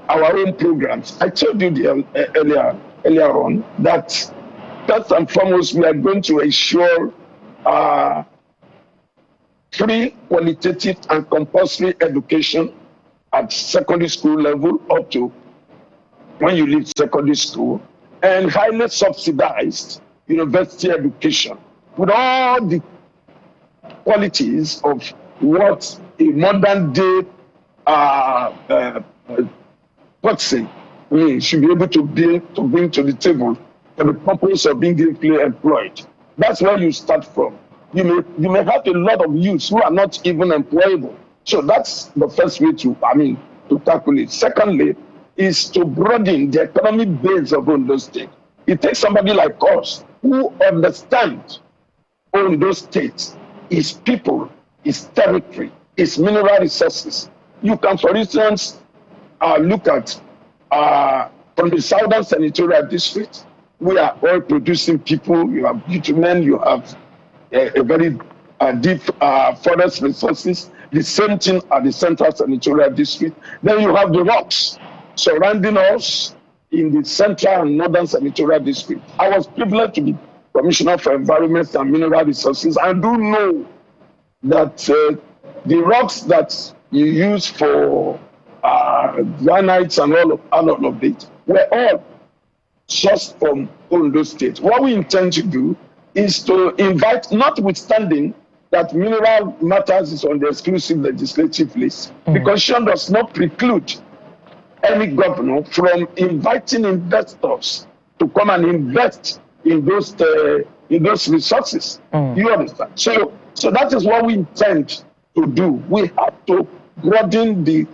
our own programs. I told you earlier on that first and foremost, we are going to ensure free, qualitative, and compulsory education at secondary school level up to when you leave secondary school, and highly subsidized university education with all the qualities of what a modern day person should be able to bring to the table for the purpose of being gainfully employed. That's where you start from. You may have a lot of youths who are not even employable. So that's the first way to tackle it. Secondly, is to broaden the economic base of Ondo State. It takes somebody like us who understands Ondo State, its people, its territory, its mineral resources. You can, for instance, look at from the Southern Senatorial District, we are oil producing people. You have bitumen, you have a very deep forest resources. The same thing at the Central Senatorial District. Then you have the rocks surrounding us in the Central and Northern Senatorial District. I was privileged to be Commissioner for Environment and Mineral Resources. I do know that the rocks that you use for granites and all of it were all sourced from Ondo State. What we intend to do is to invite, notwithstanding that mineral matters is on the exclusive legislative list, the Constitution does not preclude any governor from inviting investors to come and invest in those resources. You understand? So that is what we intend to do. We have to broaden the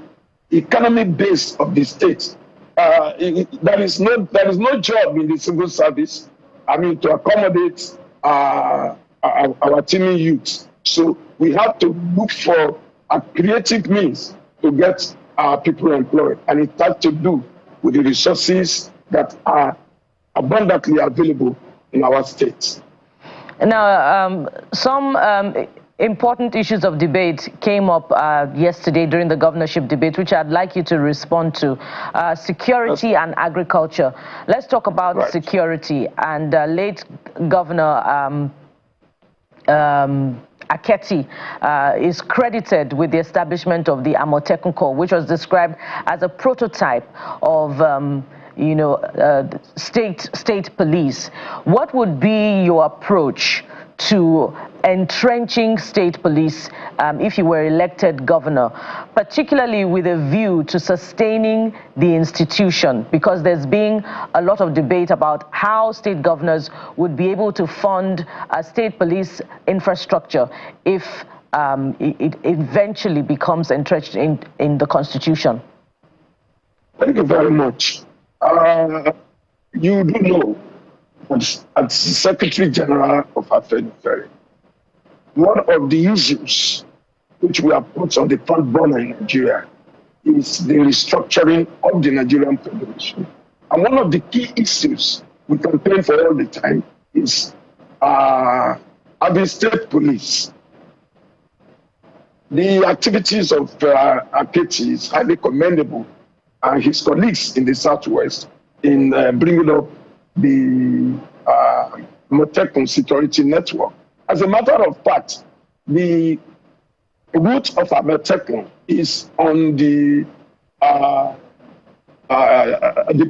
economic base of the state. there is no job in the civil service, I mean, to accommodate our teeming youth. So we have to look for a creative means to get our people employed, and it has to do with the resources that are abundantly available in our states. Now, some important issues of debate came up yesterday during the governorship debate, which I'd like you to respond to. Security and agriculture. Let's talk about security. And late Governor Aketi is credited with the establishment of the Amotekun Corps, which was described as a prototype of state police. What would be your approach to entrenching state police if you were elected governor, particularly with a view to sustaining the institution? Because there's been a lot of debate about how state governors would be able to fund a state police infrastructure if it eventually becomes entrenched in the Constitution. Thank you very much. You do know, as Secretary General of Afenifere, one of the issues which we have put on the front burner in Nigeria is the restructuring of the Nigerian Federation. And one of the key issues we campaign for all the time is Abis State Police. The activities of Aketi is highly commendable, and his colleagues in the Southwest in bringing up the Amotekun security network. As a matter of fact, the root of Amotekun is on the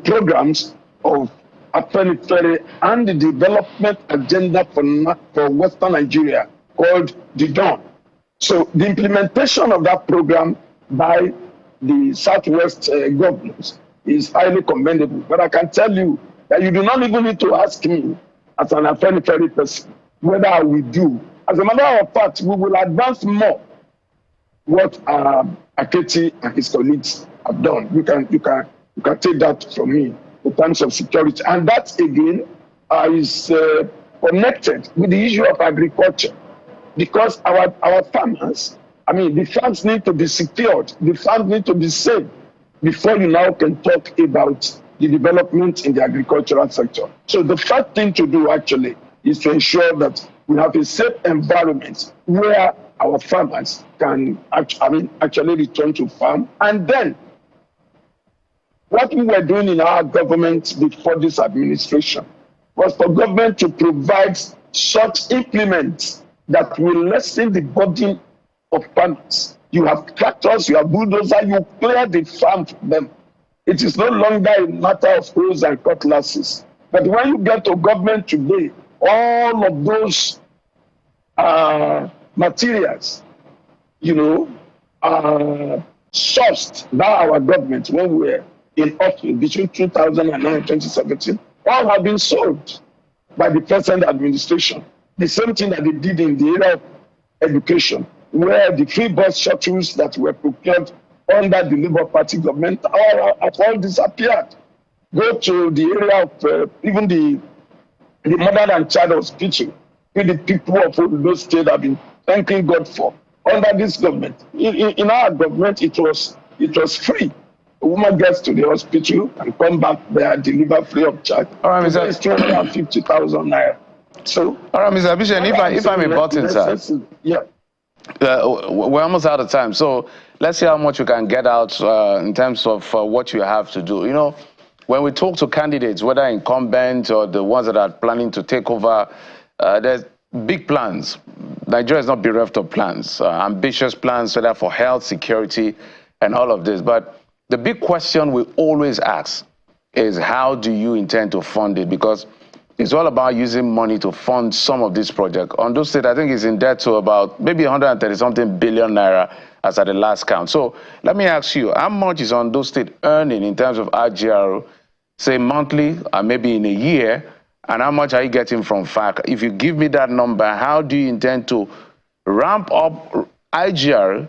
programs of Afenifere and the development agenda for Western Nigeria called the Dawn. So the implementation of that program by the Southwest governors is highly commendable. But I can tell you that you do not even need to ask me as an Afenifere person whether I will do. As a matter of fact, we will advance more what Aketi and his colleagues have done. You can take that from me in terms of security. And that, again, is connected with the issue of agriculture. Because our farmers, I mean, the farms need to be secured. The farms need to be safe before you now can talk about the development in the agricultural sector. So the first thing to do, actually, is to ensure that we have a safe environment where our farmers can actually return to farm. And then, what we were doing in our government before this administration was for government to provide such implements that will lessen the burden of farmers. You have tractors, you have bulldozers, you clear the farm for them. It is no longer a matter of hoes and cutlasses. But when you get to government today, all of those materials, sourced by our government when we were in office between 2009 and 2017, all have been sold by the present administration. The same thing that they did in the area of education, where the free bus shuttles that were procured under the Labour Party government have all disappeared. Go to the area of even the mother and child hospital, where the people of Ondo State have been thanking God for. Under this government, in our government, it was free. A woman gets to the hospital and come back there, deliver free of charge. All right, Mr. It's 250,000 naira. So, all right, Mr. Ebiseni, if I'm important, sir. Yeah. We're almost out of time, so let's see how much you can get out in terms of what you have to do. When we talk to candidates, whether incumbent or the ones that are planning to take over, there's big plans. Nigeria is not bereft of plans, ambitious plans, whether for health, security, and all of this. But the big question we always ask is, how do you intend to fund it? Because it's all about using money to fund some of these projects. Ondo State, I think, is in debt to about maybe 130-something billion naira as at the last count. So let me ask you, how much is Ondo State earning in terms of IGR, say monthly, or maybe in a year, and how much are you getting from FAC? If you give me that number, how do you intend to ramp up IGR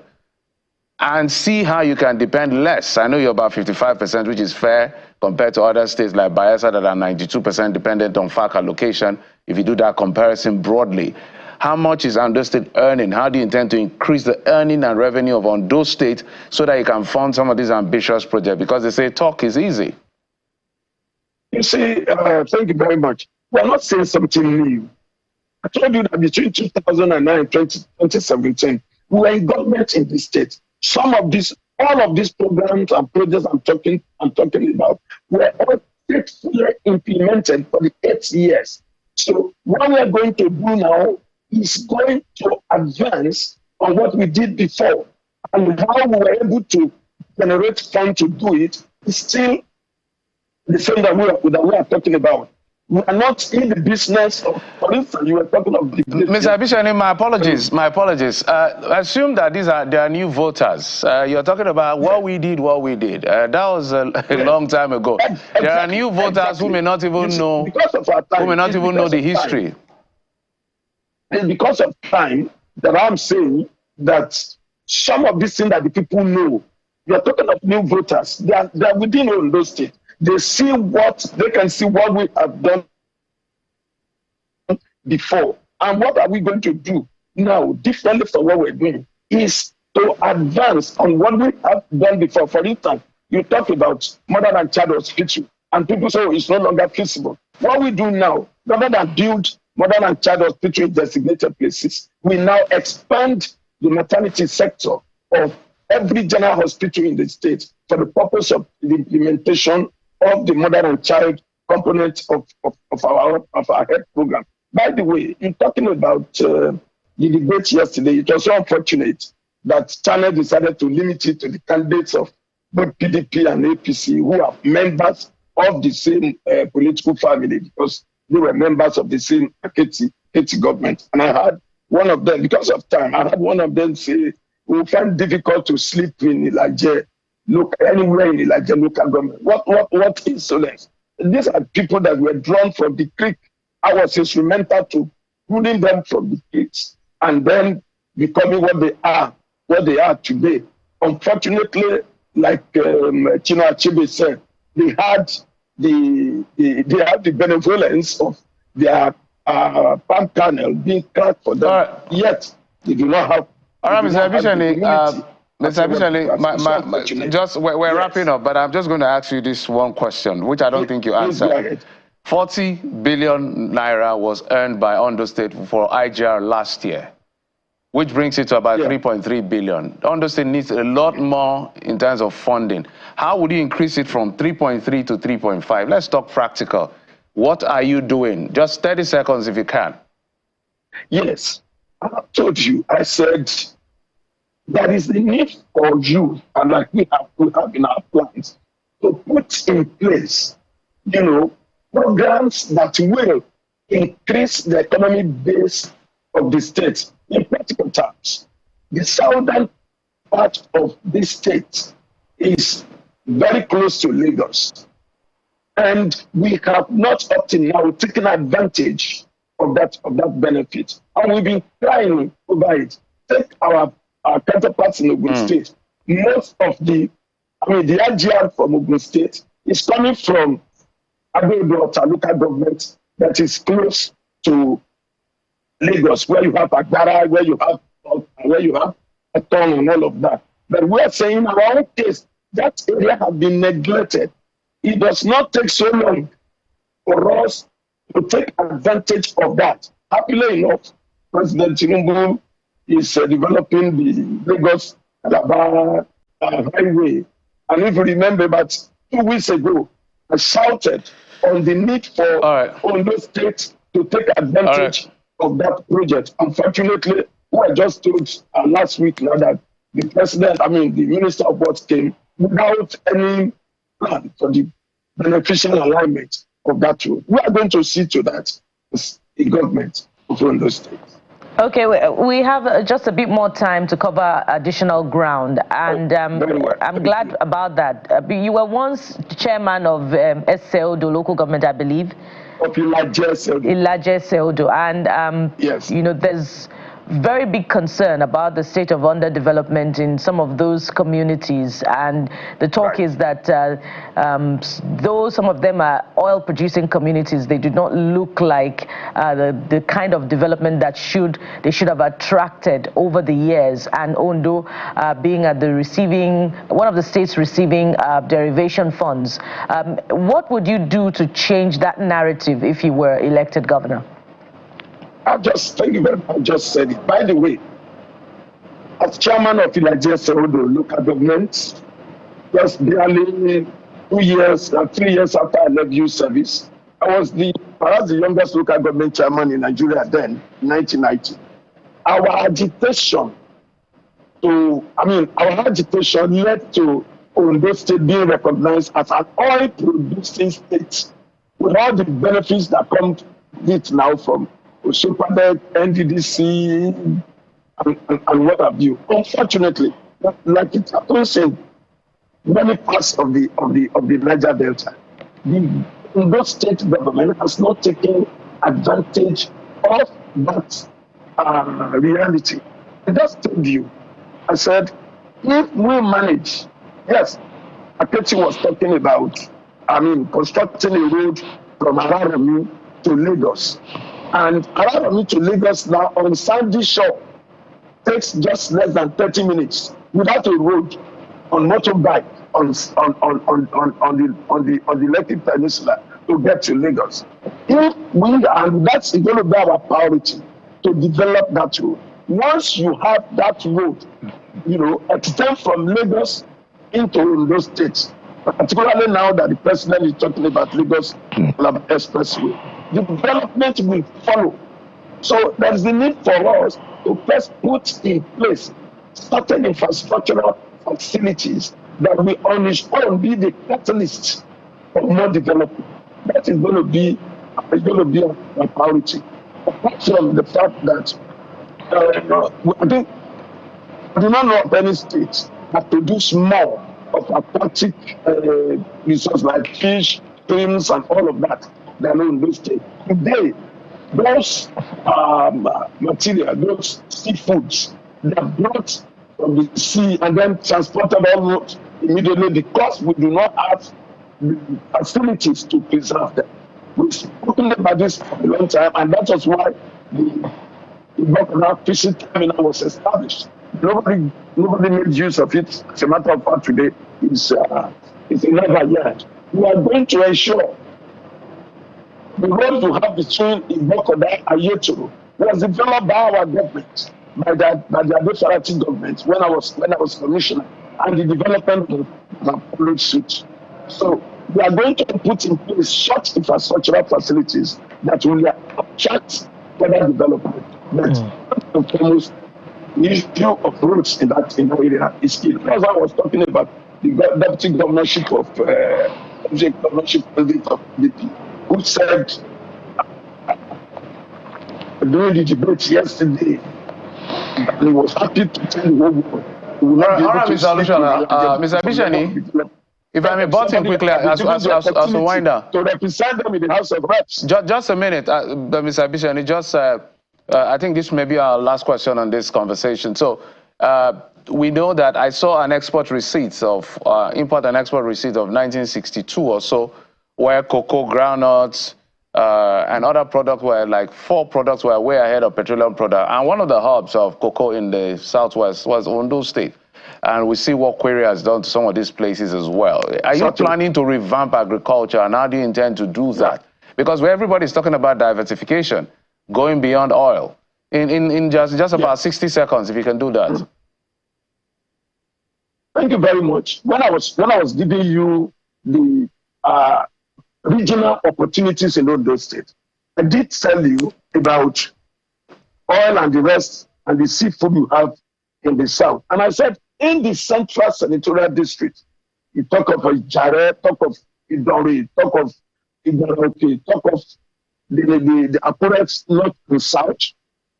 and see how you can depend less. I know you're about 55%, which is fair compared to other states like Bayelsa that are 92% dependent on FAC allocation. If you do that comparison broadly, how much is Ondo State earning? How do you intend to increase the earning and revenue of Ondo State so that you can fund some of these ambitious projects? Because they say talk is easy. You see, thank you very much. We're not saying something new. I told you that between 2009 and 2017, we were in government in the state. Some of these, all of these programs and projects I'm talking about were all faithfully implemented for the 8 years. So what we are going to do now is going to advance on what we did before, and how we were able to generate funds to do it is still the same that we are talking about. We are not in the business of, for instance, you were talking of the... Mr. Ebiseni, my apologies. Assume that they are new voters. You're talking about what we did. That was a long time ago. Exactly. There are new voters who may not even know, the history. It's because of time that I'm saying that some of these things that the people know, you're talking of new voters, they are within Ondo State. They can see what we have done before. And what are we going to do now, differently from what we're doing, is to advance on what we have done before. For instance, you talk about mother and child hospital, and people say, oh, it's no longer feasible. What we do now, rather than build mother and child hospital in designated places, we now expand the maternity sector of every general hospital in the state for the purpose of the implementation of the mother and child component of our health program. By the way, in talking about the debate yesterday, it was so unfortunate that Channel decided to limit it to the candidates of both PDP and APC who are members of the same political family, because they were members of the same Aketi government. And I had one of them, because of time, I had one of them say, we find it difficult to sleep in Ilaje, anywhere in Ilaje local government. What insolence? These are people that were drawn from the creek. I was instrumental to pulling them from the creeks and then becoming what they are today. Unfortunately, like Chino Achebe said, they had the benevolence of their palm kernel being cracked for them, yet they do not have. All right, Mr. Ebiseni, just we're wrapping up, but I'm just going to ask you this one question, which I don't think you answered. 40 billion naira was earned by Ondo State for IGR last year, which brings it to about 3.3 billion. Ondo State needs a lot more in terms of funding. How would you increase it from 3.3 to 3.5? Let's talk practical. What are you doing? Just 30 seconds if you can. Yes, I told you, I said, there is the need for you, and like we have in our plans, to put in place, programs that will increase the economic base of the state. In practical terms, the southern part of this state is very close to Lagos. And we have not up to now taken advantage of that benefit. And we've been trying to provide it. Take our counterparts in Ogun State. Most of the IGR from Ogun State is coming from Abis local government that is close to Lagos, where you have Agbara, where you have a town and all of that. But we are saying in our own case, that area has been neglected. It does not take so long for us to take advantage of that. Happily enough, President Tinubu is developing the Lagos-Calabar highway. And if you remember, about 2 weeks ago, I shouted on the need for Ondo State to take advantage of that project. Unfortunately, I just told last week now that the Minister of Works came without any plan for the beneficial alignment of that road. We are going to see to that as the government of Ondo State. Okay, we have just a bit more time to cover additional ground, and I'm glad about that. You were once chairman of Ondo local government, I believe. Of Ilaje Ondo. Ilaje Ondo, and yes. there's very big concern about the state of underdevelopment in some of those communities, and the talk is that though some of them are oil-producing communities, they do not look like the kind of development that they should have attracted over the years. And Ondo being at the one of the states receiving derivation funds, what would you do to change that narrative if you were elected governor? I just said it. By the way, as chairman of Ondo local government, just barely 3 years after I left youth service, I was perhaps the youngest local government chairman in Nigeria then, 1990. Our agitation led to Ondo State being recognized as an oil-producing state with all the benefits that come with it now from Supernet, NDDC, and what have you. Unfortunately, like it happens in many parts of the Niger Delta, the Ondo State government has not taken advantage of that reality. I just told you, I said, if we manage, yes, Akechi was talking about, constructing a road from Araromi to Lagos. And Araromi to Lagos now on sandy shore takes just less than 30 minutes without a road on motorbike on the Lekki Peninsula to get to Lagos. And that's going to be our priority, to develop that road. Once you have that road, extend from Lagos into Ondo State, particularly now that the president is talking about Lagos Expressway, the development will follow. So there's the need for us to first put in place certain infrastructural facilities that will on its own be the catalyst for more development. That is going to be a priority. Apart from the fact that I do not know of any state that produce more of aquatic resources like fish, shrimps, and all of that than Ondo State. Today, those material, those seafoods that brought from the sea and then transported almost immediately because we do not have the facilities to preserve them. We've spoken about this for a long time, and that was why the Gov'ship fishing terminal was established. Nobody made use of it. As a matter of fact, today it's another yard. We are going to ensure the road we have between Ibokoda and Yeturu was developed by our government, by the Abis government when I was commissioner, and the development of the followed suit. So we are going to put in place such infrastructural facilities that will attract further development. But almost the issue of roads in that area is key. As I was talking about the deputy governorship of DP, who said during the debate yesterday that he was happy to tell the whole world. All right, Mr. Ebiseni, if I may butt in quickly as a winder. To represent them in the House of Reps. Just a minute, Mr. Ebiseni, I think this may be our last question on this conversation. So we know that I saw an export receipt of, import and export receipt of 1962 or so, where cocoa, groundnuts, and other products were like 4 products were way ahead of petroleum product. And one of the hubs of cocoa in the southwest was Ondo State. And we see what Query has done to some of these places as well. Are you planning to revamp agriculture, and how do you intend to do that? Because everybody's talking about diversification, going beyond oil. In just about 60 seconds, if you can do that. Thank you very much. When I was giving you the regional opportunities in Ondo State, I did tell you about oil and the rest and the seafood you have in the south. And I said, in the central senatorial district, you talk of Jare, talk of Idori, talk of Idaroke, talk of the apparatus north and south.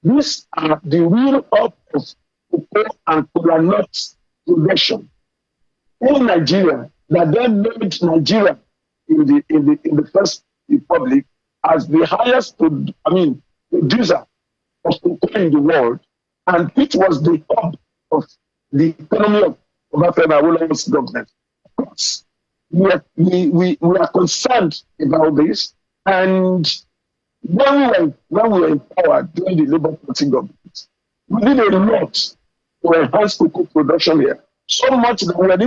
These are the real hub of cocoa and cola nuts production in Nigeria that then made Nigeria in the First Republic as the highest producer of cocoa in the world and it was the hub of the economy of Awolowo's government. Of course, we are concerned about this, and when we were in power during the Labour Party government, we did a lot to enhance cocoa production here. So much that we are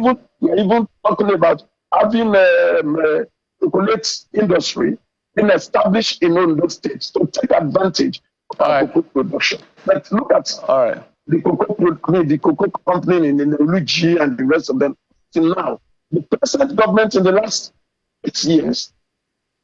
even talking about having a chocolate industry being established in Ondo State to take advantage of our cocoa production. But look at the cocoa company in Luigi and the rest of them. Till now, the present government in the last 8 years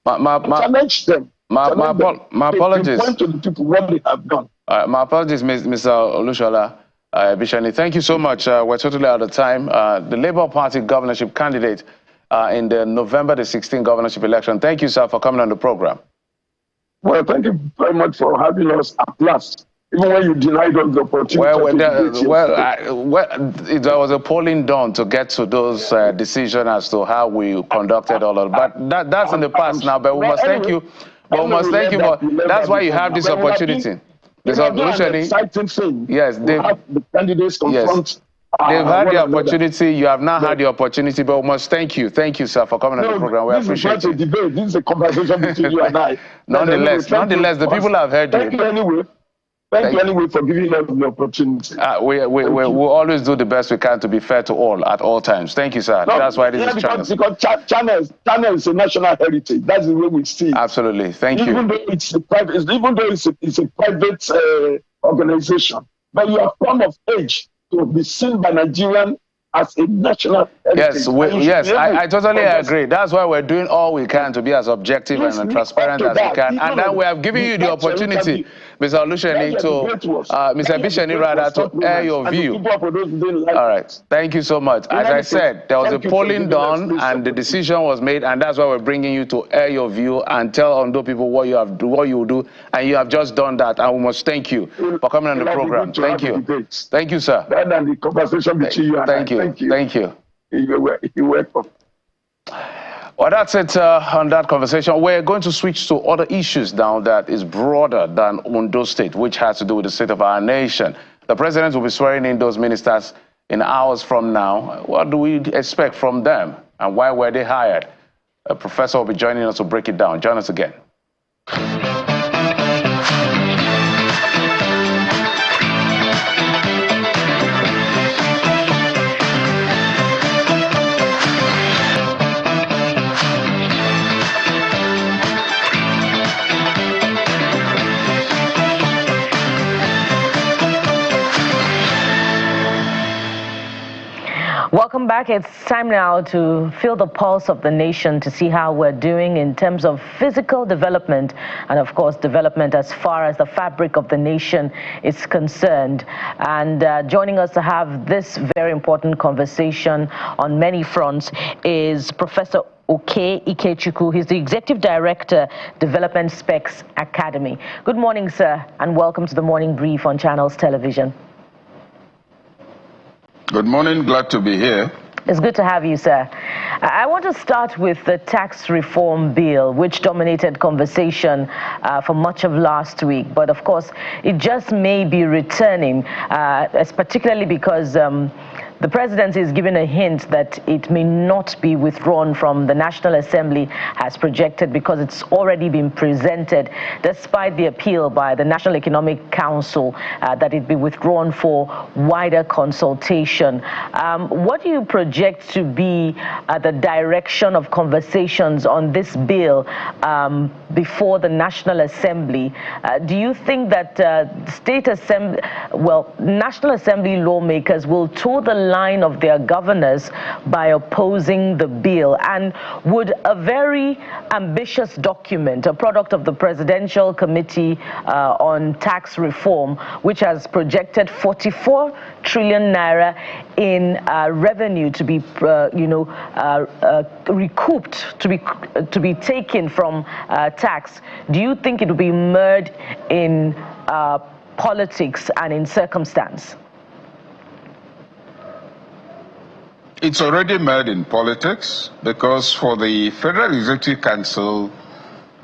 challenged them. My apologies. Point to the people what they have done. My apologies, Mr. Olushola. Ebiseni, thank you so much. We're totally out of time. The Labour Party governorship candidate in the November the 16th governorship election. Thank you, sir, for coming on the program. Well, thank you very much for having us at last, even when you denied us the opportunity. There was a polling done to get to those decisions as to how we conducted all of it. But that's in the past now. But we must thank you. But we must thank you for. That's why you have this opportunity. Exciting thing. Yes, the candidates confront. They've had the opportunity. You have not had the opportunity, but we must thank you. Thank you, sir, for coming on the program. We appreciate it. This is a conversation between you and I. Nonetheless, the people have heard you. Thank you anyway. Thank you anyway for giving us the opportunity. We'll always do the best we can to be fair to all at all times. Thank you, sir. No, that's why this is channel. Because channel is a national heritage. That's the way we see it. Absolutely. Thank you. Even though it's a private organization, but you have come of age to be seen by Nigerian as a national heritage. Yes, I totally agree. That's why we're doing all we can to be as objective and transparent as we can. And then we have given you the opportunity, Mr. Olusheni, Mr. Ebiseni, rather, to air your view. All right. Thank you so much. As I said, there was a polling done and the decision was made, and that's why we're bringing you to air your view and tell Ondo people what you will do, and you have just done that, and we must thank you for coming on the program. Thank you. Thank you, sir. Rather than the conversation between you and I. Thank you. Thank you. You're welcome. Well, that's it on that conversation. We're going to switch to other issues now that is broader than Ondo State, which has to do with the state of our nation. The president will be swearing in those ministers in hours from now. What do we expect from them, and why were they hired? A professor will be joining us to break it down. Join us again. Welcome back. It's time now to feel the pulse of the nation to see how we're doing in terms of physical development and, of course, development as far as the fabric of the nation is concerned. And joining us to have this very important conversation on many fronts is Professor Oke Ikechukwu. He's the Executive Director, Development Specs Academy. Good morning, sir, and welcome to the Morning Brief on Channels Television. Good morning, glad to be here. It's good to have you, sir. I want to start with the tax reform bill, which dominated conversation for much of last week. But of course, it just may be returning, particularly because the presidency is giving a hint that it may not be withdrawn from the National Assembly as projected because it's already been presented, despite the appeal by the National Economic Council that it be withdrawn for wider consultation. What do you project to be the direction of conversations on this bill before the National Assembly? Do you think that National Assembly lawmakers will toe the line of their governors by opposing the bill? And would a very ambitious document, a product of the Presidential Committee on Tax Reform, which has projected 44 trillion naira in revenue to be, recouped, to be taken from tax, do you think it will be mired in politics and in circumstance? It's already made in politics, because for the Federal Executive Council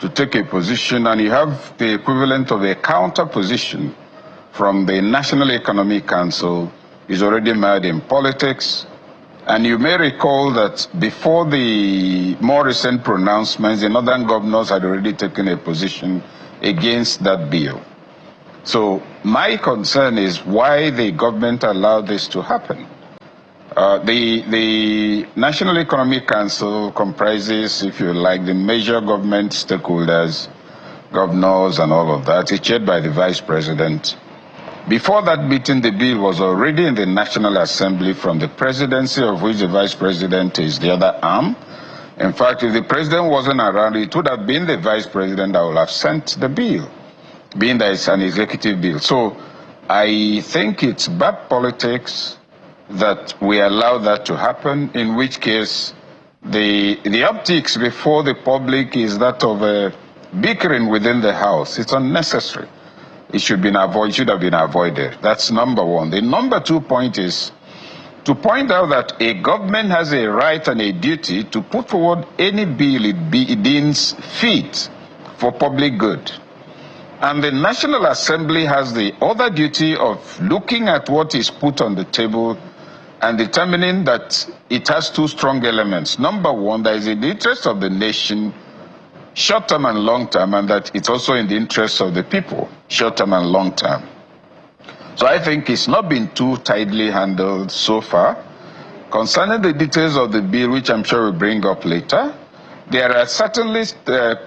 to take a position, and you have the equivalent of a counter position from the National Economic Council is already made in politics. And you may recall that before the more recent pronouncements, the northern governors had already taken a position against that bill. So my concern is why the government allowed this to happen. The National Economic Council comprises, if you like, the major government stakeholders, governors and all of that. It's chaired by the Vice President. Before that meeting, the bill was already in the National Assembly from the presidency, of which the Vice President is the other arm. In fact, if the President wasn't around, it would have been the Vice President that would have sent the bill, being that it's an executive bill. So I think it's bad politics that we allow that to happen, in which case the optics before the public is that of a bickering within the House. It's unnecessary. It should have been avoided. That's number one. The number 2 point is to point out that a government has a right and a duty to put forward any bill it deems fit for public good. And the National Assembly has the other duty of looking at what is put on the table and determining that it has 2 strong elements. Number one, that is in the interest of the nation, short-term and long-term, and that it's also in the interest of the people, short-term and long-term. So I think it's not been too tightly handled so far. Concerning the details of the bill, which I'm sure we'll bring up later, there are certainly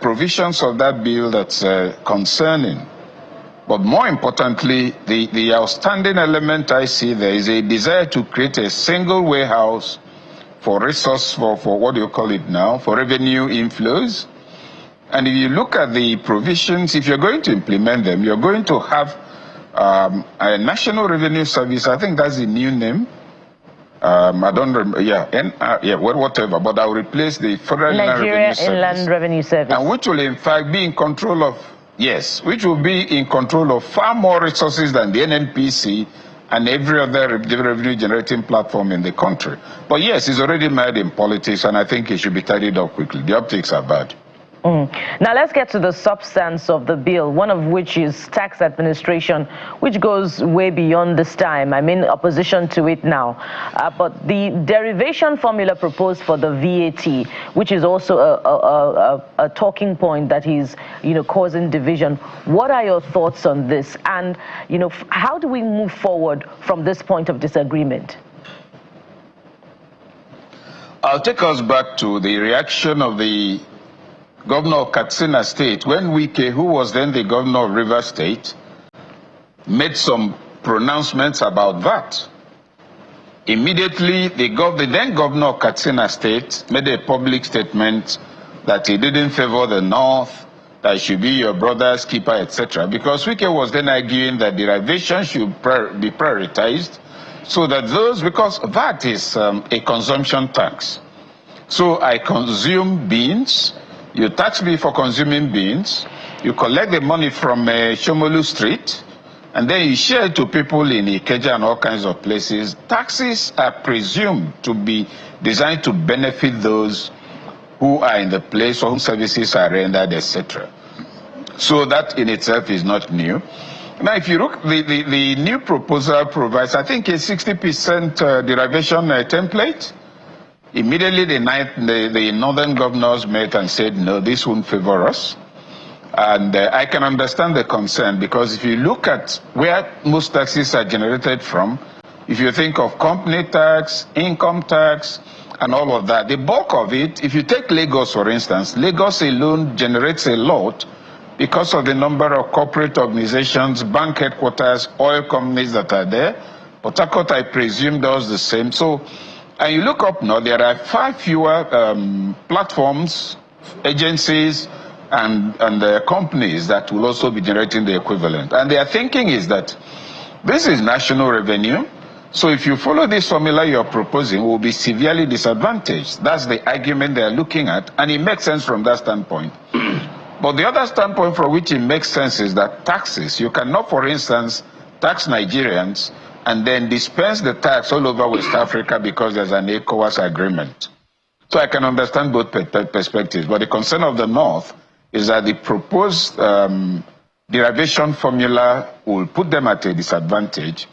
provisions of that bill that's concerning. But more importantly, the outstanding element I see there is a desire to create a single warehouse for resource, for what do you call it now, for revenue inflows. And if you look at the provisions, if you're going to implement them, you're going to have a National Revenue Service. I think that's the new name. I don't remember, whatever, but I'll replace the Federal Inland Revenue Service. And which will in fact be in control of, which will be in control of far more resources than the NNPC and every other revenue generating platform in the country. But yes, it's already made in politics, and I think it should be tidied up quickly. The optics are bad. Now let's get to the substance of the bill, one of which is tax administration, which goes way beyond this time. I'm in opposition to it now. But the derivation formula proposed for the VAT, which is also a talking point that is, causing division. What are your thoughts on this? And, how do we move forward from this point of disagreement? I'll take us back to the reaction of the Governor of Katsina State, when Wike, who was then the Governor of Rivers State, made some pronouncements about that. Immediately, the then Governor of Katsina State made a public statement that he didn't favor the North, that it should be your brother's keeper, etc. Because Wike was then arguing that derivation should be prioritized, so that because VAT is a consumption tax. So I consume beans. You tax me for consuming beans, you collect the money from Shomolu Street, and then you share it to people in Ikeja and all kinds of places. Taxes are presumed to be designed to benefit those who are in the place or whose services are rendered, etc. So that in itself is not new. Now, if you look, the new proposal provides, I think, a 60% derivation template. Immediately, the northern governors met and said, no, this won't favor us. And I can understand the concern, because if you look at where most taxes are generated from, if you think of company tax, income tax, and all of that, the bulk of it, if you take Lagos, for instance, Lagos alone generates a lot because of the number of corporate organizations, bank headquarters, oil companies that are there. Port Harcourt, I presume, does the same. So, and you look up now, there are far fewer platforms, agencies, and companies that will also be generating the equivalent. And their thinking is that this is national revenue, so if you follow this formula you're proposing, will be severely disadvantaged. That's the argument they're looking at, and it makes sense from that standpoint. But the other standpoint from which it makes sense is that taxes, you cannot, for instance, tax Nigerians and then dispense the tax all over West Africa because there's an ECOWAS agreement. So I can understand both perspectives, but the concern of the North is that the proposed derivation formula will put them at a disadvantage.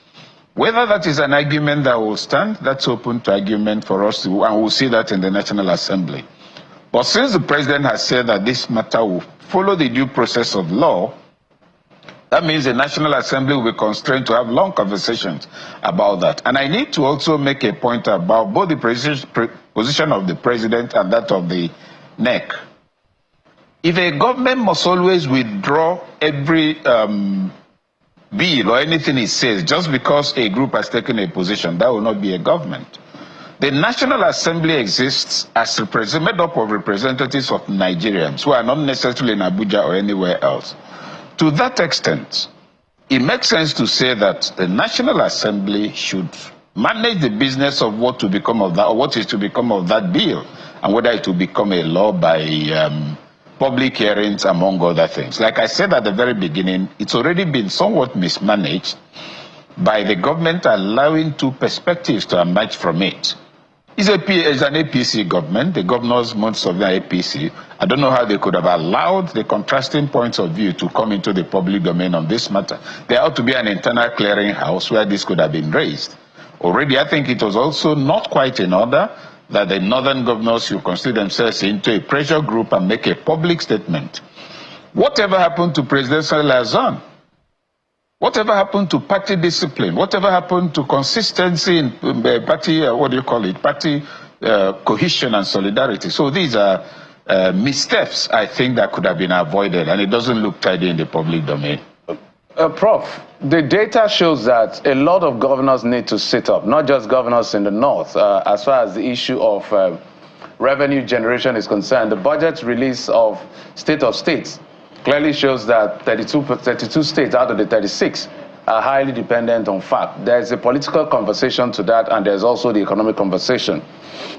Whether that is an argument that will stand, that's open to argument for us, and we'll see that in the National Assembly. But since the president has said that this matter will follow the due process of law, that means the National Assembly will be constrained to have long conversations about that. And I need to also make a point about both the position of the president and that of the NEC. If a government must always withdraw every bill or anything it says just because a group has taken a position, that will not be a government. The National Assembly exists as made up of representatives of Nigerians who are not necessarily in Abuja or anywhere else. To that extent, it makes sense to say that the National Assembly should manage the business of what to become of that, or what is to become of that bill, and whether it will become a law by public hearings, among other things. Like I said at the very beginning, it's already been somewhat mismanaged by the government allowing two perspectives to emerge from it. It's an APC government. The governors, most of them are APC. I don't know how they could have allowed the contrasting points of view to come into the public domain on this matter. There ought to be an internal clearinghouse where this could have been raised. Already, I think it was also not quite in order that the northern governors should consider themselves into a pressure group and make a public statement. Whatever happened to presidential liaison? Whatever happened to party discipline? Whatever happened to consistency in party, party cohesion and solidarity? So these are missteps, I think, that could have been avoided, and it doesn't look tidy in the public domain. Prof, the data shows that a lot of governors need to sit up, not just governors in the north. As far as the issue of revenue generation is concerned, the budget release of State of States clearly shows that 32 states out of the 36 are highly dependent on FACT. There's a political conversation to that, and there's also the economic conversation.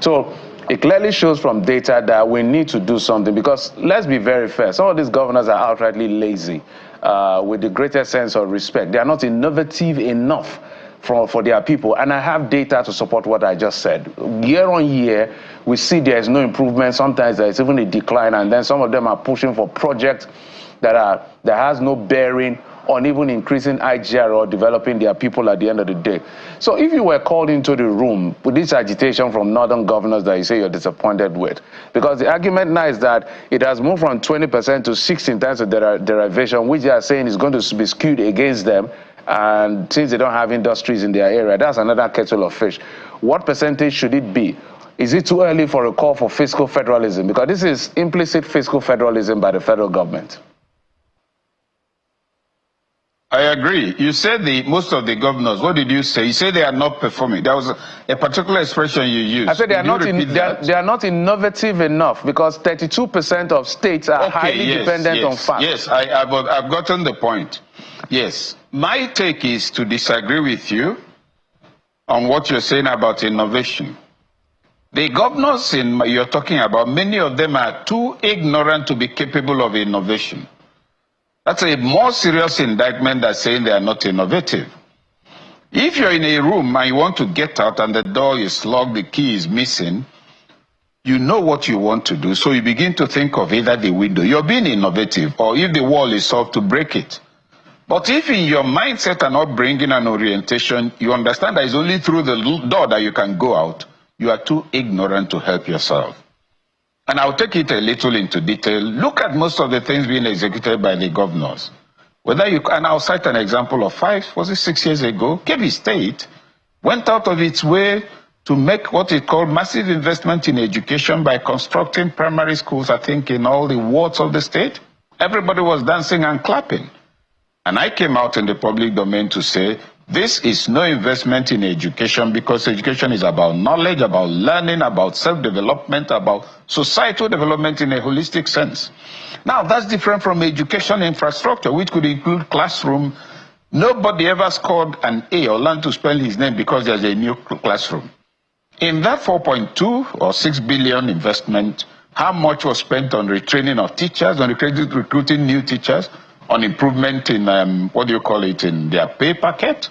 So it clearly shows from data that we need to do something, because let's be very fair, some of these governors are outrightly lazy, with the greatest sense of respect. They are not innovative enough for their people, and I have data to support what I just said. Year on year, we see there is no improvement. Sometimes there is even a decline, and then some of them are pushing for projects that has no bearing on even increasing IGR or developing their people at the end of the day. So if you were called into the room with this agitation from northern governors that you say you're disappointed with, because the argument now is that it has moved from 20% to 16 times of derivation, which they are saying is going to be skewed against them, and since they don't have industries in their area, that's another kettle of fish. What percentage should it be? Is it too early for a call for fiscal federalism? Because this is implicit fiscal federalism by the federal government. I agree. You said most of the governors, what did you say? You said they are not performing. There was a particular expression you used. I said they are not innovative enough, because 32% of states are highly dependent on FACT. Yes, I've gotten the point. Yes. My take is to disagree with you on what you're saying about innovation. The governors you're talking about, many of them are too ignorant to be capable of innovation. That's a more serious indictment than saying they are not innovative. If you're in a room and you want to get out and the door is locked, the key is missing, you know what you want to do, so you begin to think of either the window. You're being innovative, or if the wall is soft, to break it. But if in your mindset and upbringing and orientation, you understand that it's only through the door that you can go out, you are too ignorant to help yourself. And I'll take it a little into detail. Look at most of the things being executed by the governors. And I'll cite an example of 6 years ago, Kebbi State went out of its way to make what it called massive investment in education by constructing primary schools, I think, in all the wards of the state. Everybody was dancing and clapping. And I came out in the public domain to say, this is no investment in education, because education is about knowledge, about learning, about self-development, about societal development in a holistic sense. Now, that's different from education infrastructure, which could include classroom. Nobody ever scored an A or learned to spell his name because there's a new classroom. In that 4.2 or 6 billion investment, how much was spent on retraining of teachers, on recruiting new teachers, on improvement in, in their pay packet?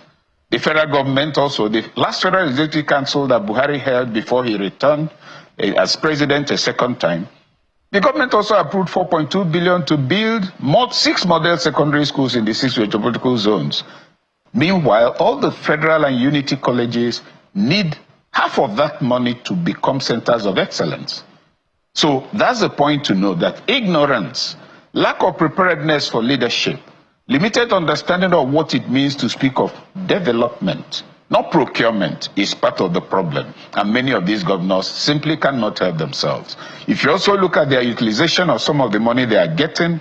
The federal government also, the last Federal Executive Council that Buhari held before he returned as president a second time, The government also approved 4.2 billion to build 6 model secondary schools in the 6 metropolitan zones. Meanwhile, all the federal and unity colleges need half of that money to become centers of excellence. So that's the point to know, that ignorance, lack of preparedness for leadership, limited understanding of what it means to speak of development, not procurement, is part of the problem. And many of these governors simply cannot help themselves. If you also look at their utilization of some of the money they are getting,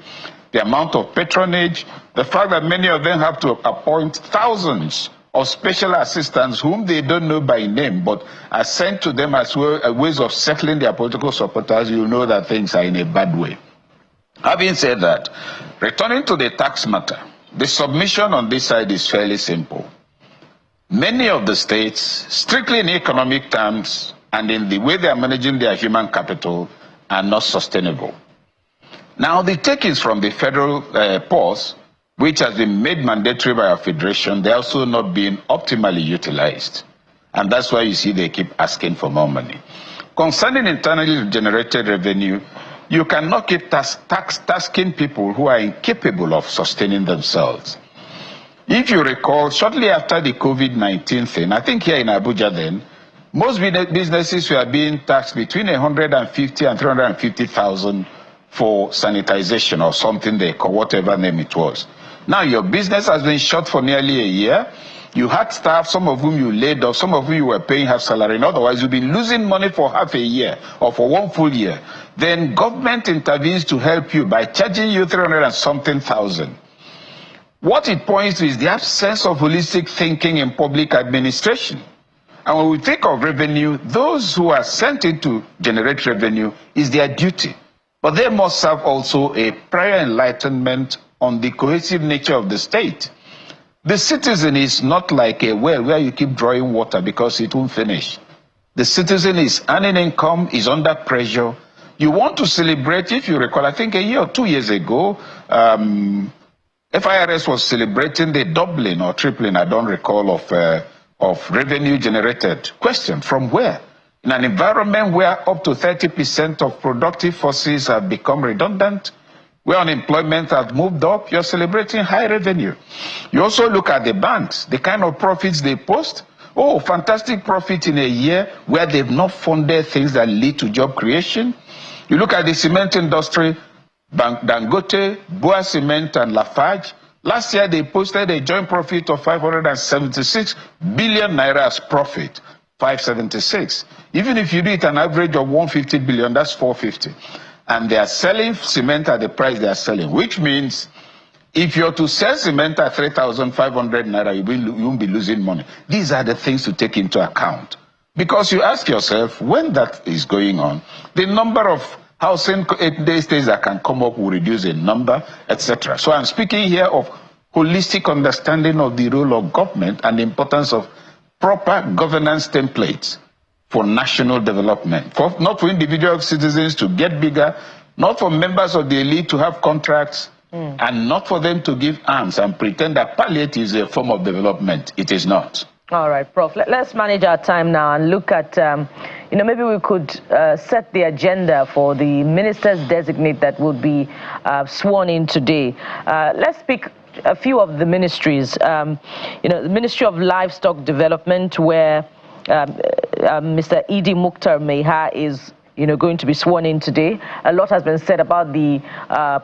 the amount of patronage, the fact that many of them have to appoint thousands of special assistants whom they don't know by name, but are sent to them as well ways of settling their political supporters, you know that things are in a bad way. Having said that, returning to the tax matter, the submission on this side is fairly simple. Many of the states, strictly in economic terms and in the way they are managing their human capital, are not sustainable. Now, the takings from the federal pause, which has been made mandatory by our federation, they're also not being optimally utilized. And that's why you see they keep asking for more money. Concerning internally generated revenue, you cannot keep tasking people who are incapable of sustaining themselves. If you recall, shortly after the COVID-19 thing, I think here in Abuja then, most businesses were being taxed between 150 and 350,000 for sanitization or something they call, whatever name it was. Now your business has been shut for nearly a year. You had staff, some of whom you laid off, some of whom you were paying half salary, and otherwise you've been losing money for half a year or for 1 full year. Then government intervenes to help you by charging you 300 and something thousand. What it points to is the absence of holistic thinking in public administration. And when we think of revenue, those who are sent in to generate revenue is their duty. But they must have also a prior enlightenment on the cohesive nature of the state. The citizen is not like a well where you keep drawing water because it won't finish. The citizen is earning income, is under pressure. You want to celebrate, if you recall, I think a year or 2 years ago, FIRS was celebrating the doubling or tripling, I don't recall, of revenue generated. Question, from where? In an environment where up to 30% of productive forces have become redundant, where unemployment has moved up, you're celebrating high revenue. You also look at the banks, the kind of profits they post. Oh, fantastic profit in a year where they've not funded things that lead to job creation. You look at the cement industry, Dangote, Boa Cement and Lafarge. Last year they posted a joint profit of 576 billion naira as profit. 576. Even if you do it an average of 150 billion, that's 450. And they are selling cement at the price they are selling, which means if you're to sell cement at 3,500 naira, you won't be losing money. These are the things to take into account. Because you ask yourself, when that is going on, the number of housing estates that can come up will reduce in number, etc. So I'm speaking here of holistic understanding of the role of government and the importance of proper governance templates for national development, not for individual citizens to get bigger, not for members of the elite to have contracts, and not for them to give arms and pretend that palliative is a form of development. It is not. All right, Prof. Let's manage our time now and look at, maybe we could set the agenda for the ministers designate that will be sworn in today. Let's pick a few of the ministries. The Ministry of Livestock Development, where Mr. Idi Mukhtar Meha is going to be sworn in today. A lot has been said about the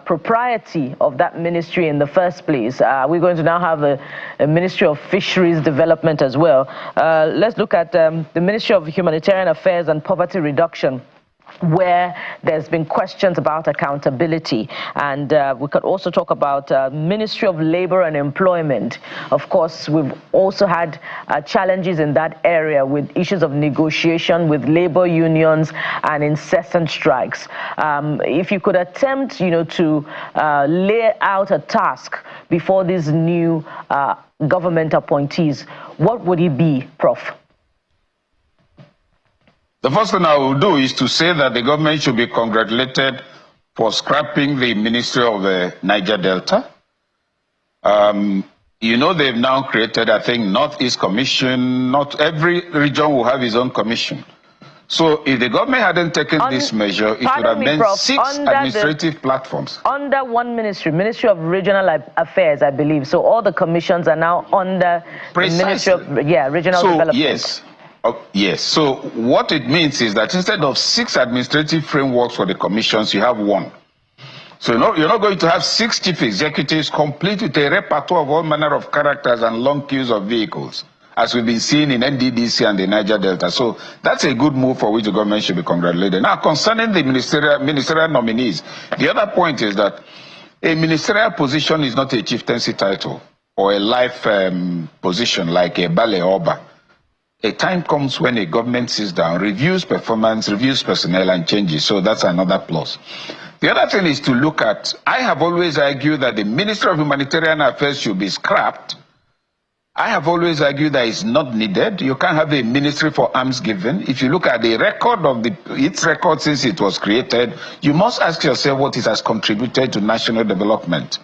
propriety of that ministry in the first place. We're going to now have a Ministry of Fisheries Development as well. Let's look at the Ministry of Humanitarian Affairs and Poverty Reduction, where there's been questions about accountability. And we could also talk about Ministry of Labor and Employment. Of course, we've also had challenges in that area with issues of negotiation with labor unions and incessant strikes. If you could attempt, to lay out a task before these new government appointees, what would it be, Prof? The first thing I will do is to say that the government should be congratulated for scrapping the Ministry of the Niger Delta. They've now created, I think, Northeast Commission. Not every region will have its own commission. So if the government hadn't taken this measure, it would have meant Prof, 6 administrative platforms. Under one ministry, Ministry of Regional Affairs, I believe. So all the commissions are now under the Ministry of Regional Development. Yes. Yes. So what it means is that instead of 6 administrative frameworks for the commissions, you have 1. So you're not going to have 6 chief executives complete with a repertoire of all manner of characters and long queues of vehicles, as we've been seeing in NDDC and the Niger Delta. So that's a good move for which the government should be congratulated. Now, concerning the ministerial nominees, the other point is that a ministerial position is not a chieftaincy title or a life position like a Bale Oba. A time comes when a government sits down, reviews performance, reviews personnel, and changes. So that's another plus. The other thing is to look at, I have always argued that the Ministry of Humanitarian Affairs should be scrapped. I have always argued that it's not needed. You can't have a ministry for alms giving. If you look at the record of its record since it was created, you must ask yourself what it has contributed to national development.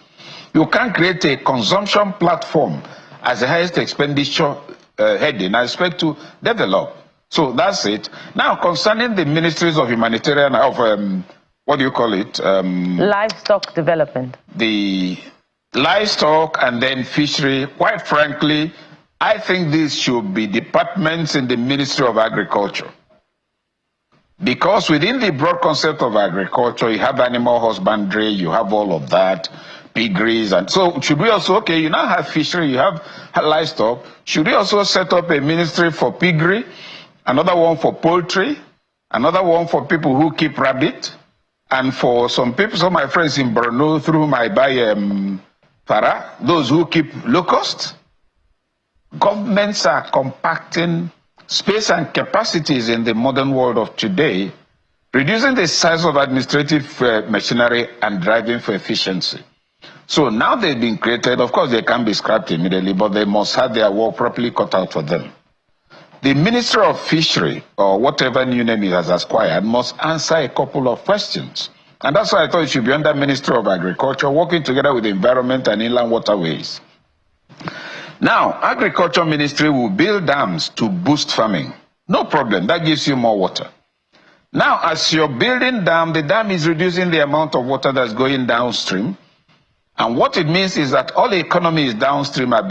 You can't create a consumption platform as the highest expenditure heading. I expect to develop. So that's it. Now, concerning the ministries of humanitarian, what do you call it? Livestock development. The livestock and then fishery, quite frankly, I think these should be departments in the Ministry of Agriculture. Because within the broad concept of agriculture, you have animal husbandry, you have all of that, piggeries, and so should we also, okay, you now have fishery, you have livestock, should we also set up a ministry for piggery, another one for poultry, another one for people who keep rabbit, and for some people, some of my friends in Borno, through whom I buy Farah, those who keep locusts? Governments are compacting space and capacities in the modern world of today, reducing the size of administrative machinery and driving for efficiency. So now they've been created, of course they can be scrapped immediately, but they must have their work properly cut out for them. The Minister of Fishery, or whatever new name it has acquired, must answer a couple of questions. And that's why I thought it should be under Minister of Agriculture, working together with the Environment and Inland Waterways. Now, Agriculture Ministry will build dams to boost farming. No problem, that gives you more water. Now, as you're building dam, the dam is reducing the amount of water that's going downstream. And what it means is that all the economies downstream are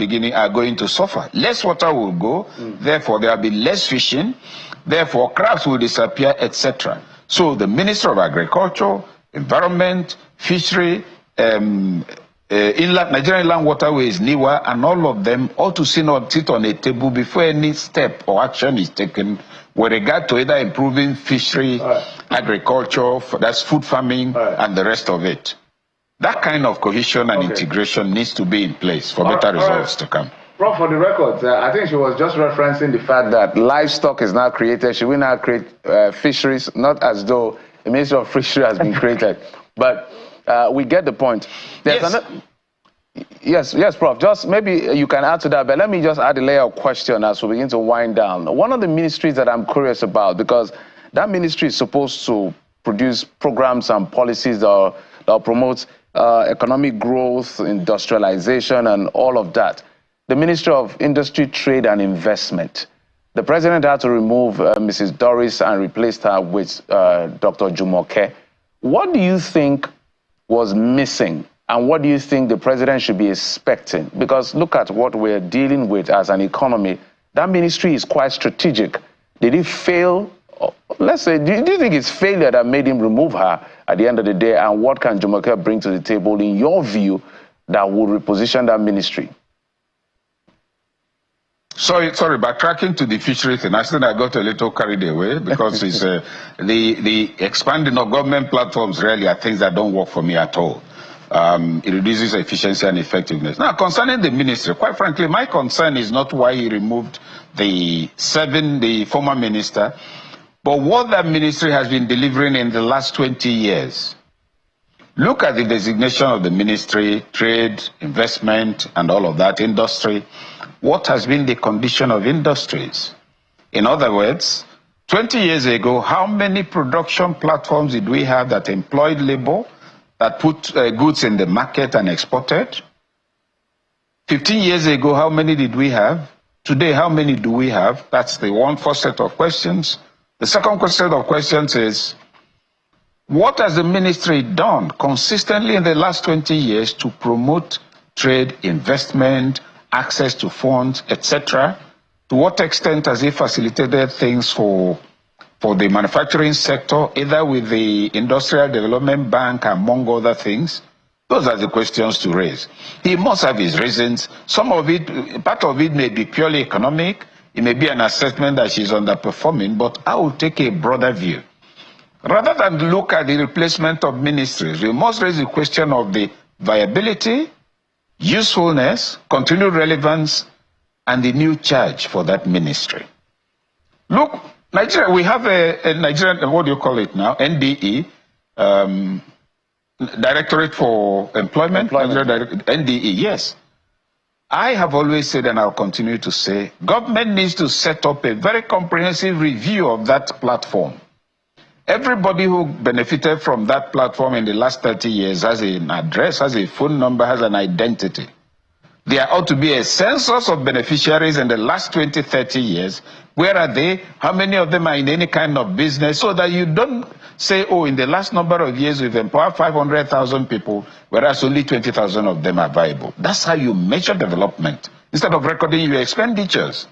going to suffer. Less water will go, therefore there will be less fishing, therefore crabs will disappear, etc. So the Minister of Agriculture, Environment, Fishery, Nigerian Inland Waterways, NIWA, and all of them ought to sit on a table before any step or action is taken with regard to either improving fishery, agriculture, that's food farming, and the rest of it. That kind of cohesion and integration needs to be in place for better results to come. Prof, for the record, I think she was just referencing the fact that livestock is now created. She will now create fisheries, not as though the Ministry of Fishery has been created. But we get the point. Yes, Prof. Just maybe you can add to that, but let me just add a layer of question as we begin to wind down. One of the ministries that I'm curious about, because that ministry is supposed to produce programs and policies that promote economic growth, industrialization, and all of that. The Ministry of Industry, Trade, and Investment. The president had to remove Mrs. Doris and replaced her with Dr. Jumoke. What do you think was missing, and what do you think the president should be expecting? Because look at what we're dealing with as an economy. That ministry is quite strategic. Did it fail? Let's say, do you think it's failure that made him remove her at the end of the day? And what can Jumoke bring to the table, in your view, that would reposition that ministry? Sorry, backtracking to the fishery thing, I think I got a little carried away because it's the expanding of government platforms really are things that don't work for me at all. It reduces efficiency and effectiveness. Now, concerning the ministry, quite frankly, my concern is not why he removed the former minister, but what that ministry has been delivering in the last 20 years. Look at the designation of the ministry, trade, investment, and all of that, industry. What has been the condition of industries? In other words, 20 years ago, how many production platforms did we have that employed labor, that put goods in the market and exported? 15 years ago, how many did we have? Today, how many do we have? That's the first set of questions. The second set of questions is, what has the ministry done consistently in the last 20 years to promote trade, investment, access to funds, etc.? To what extent has it facilitated things for the manufacturing sector, either with the Industrial Development Bank, among other things? Those are the questions to raise. He must have his reasons. Some of it, part of it may be purely economic. It may be an assessment that she's underperforming, but I will take a broader view. Rather than look at the replacement of ministries, we must raise the question of the viability, usefulness, continued relevance, and the new charge for that ministry. Look, Nigeria, we have a Nigerian, what do you call it now, NDE, Directorate for Employment. NDE, yes. I have always said, and I'll continue to say, government needs to set up a very comprehensive review of that platform. Everybody who benefited from that platform in the last 30 years has an address, has a phone number, has an identity. There ought to be a census of beneficiaries in the last 20, 30 years. Where are they? How many of them are in any kind of business? So that you don't say, oh, in the last number of years we've empowered 500,000 people, whereas only 20,000 of them are viable. That's how you measure development, instead of recording your expenditures.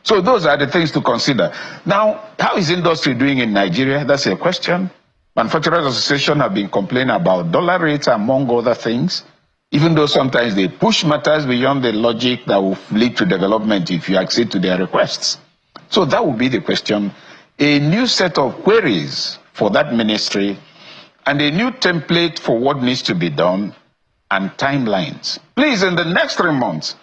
So those are the things to consider. Now, how is industry doing in Nigeria? That's a question. Manufacturers Association have been complaining about dollar rates, among other things, even though sometimes they push matters beyond the logic that will lead to development if you accede to their requests. So that would be the question. A new set of queries for that ministry, and a new template for what needs to be done, and timelines. Please, in the next 3 months,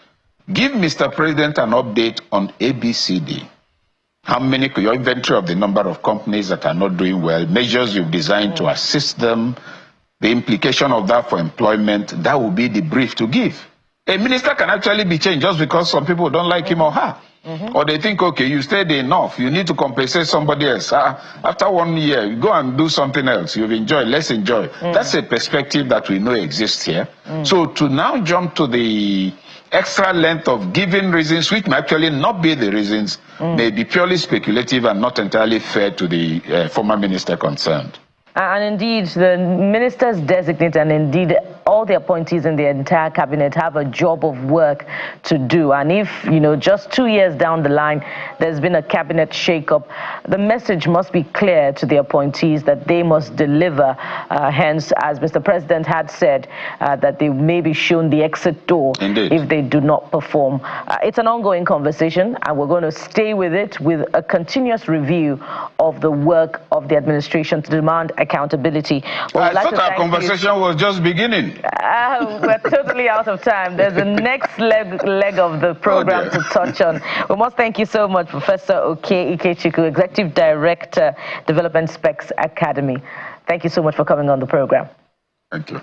give Mr. President an update on ABCD. How many, your inventory of the number of companies that are not doing well, measures you've designed to assist them, the implication of that for employment. That will be the brief to give. A minister can actually be changed just because some people don't like him or her. Or they think, okay, you stayed enough, you need to compensate somebody else. After 1 year, you go and do something else. You've enjoyed, let's enjoy. That's a perspective that we know exists here. So to now jump to the extra length of giving reasons, which may actually not be the reasons, may be purely speculative and not entirely fair to the former minister concerned. And indeed, the ministers designate and indeed all the appointees in the entire cabinet have a job of work to do. And if, just 2 years down the line, there's been a cabinet shakeup, the message must be clear to the appointees that they must deliver. Hence, as Mr. President had said, that they may be shown the exit door if they do not perform. It's an ongoing conversation, and we're going to stay with it with a continuous review of the work of the administration to demand accountability. I thought our conversation was just beginning. We're totally out of time. There's a next leg of the program to touch on. We must thank you so much, Professor Oke Ikechukwu, Executive Director, Development Specs Academy. Thank you so much for coming on the program. Thank you.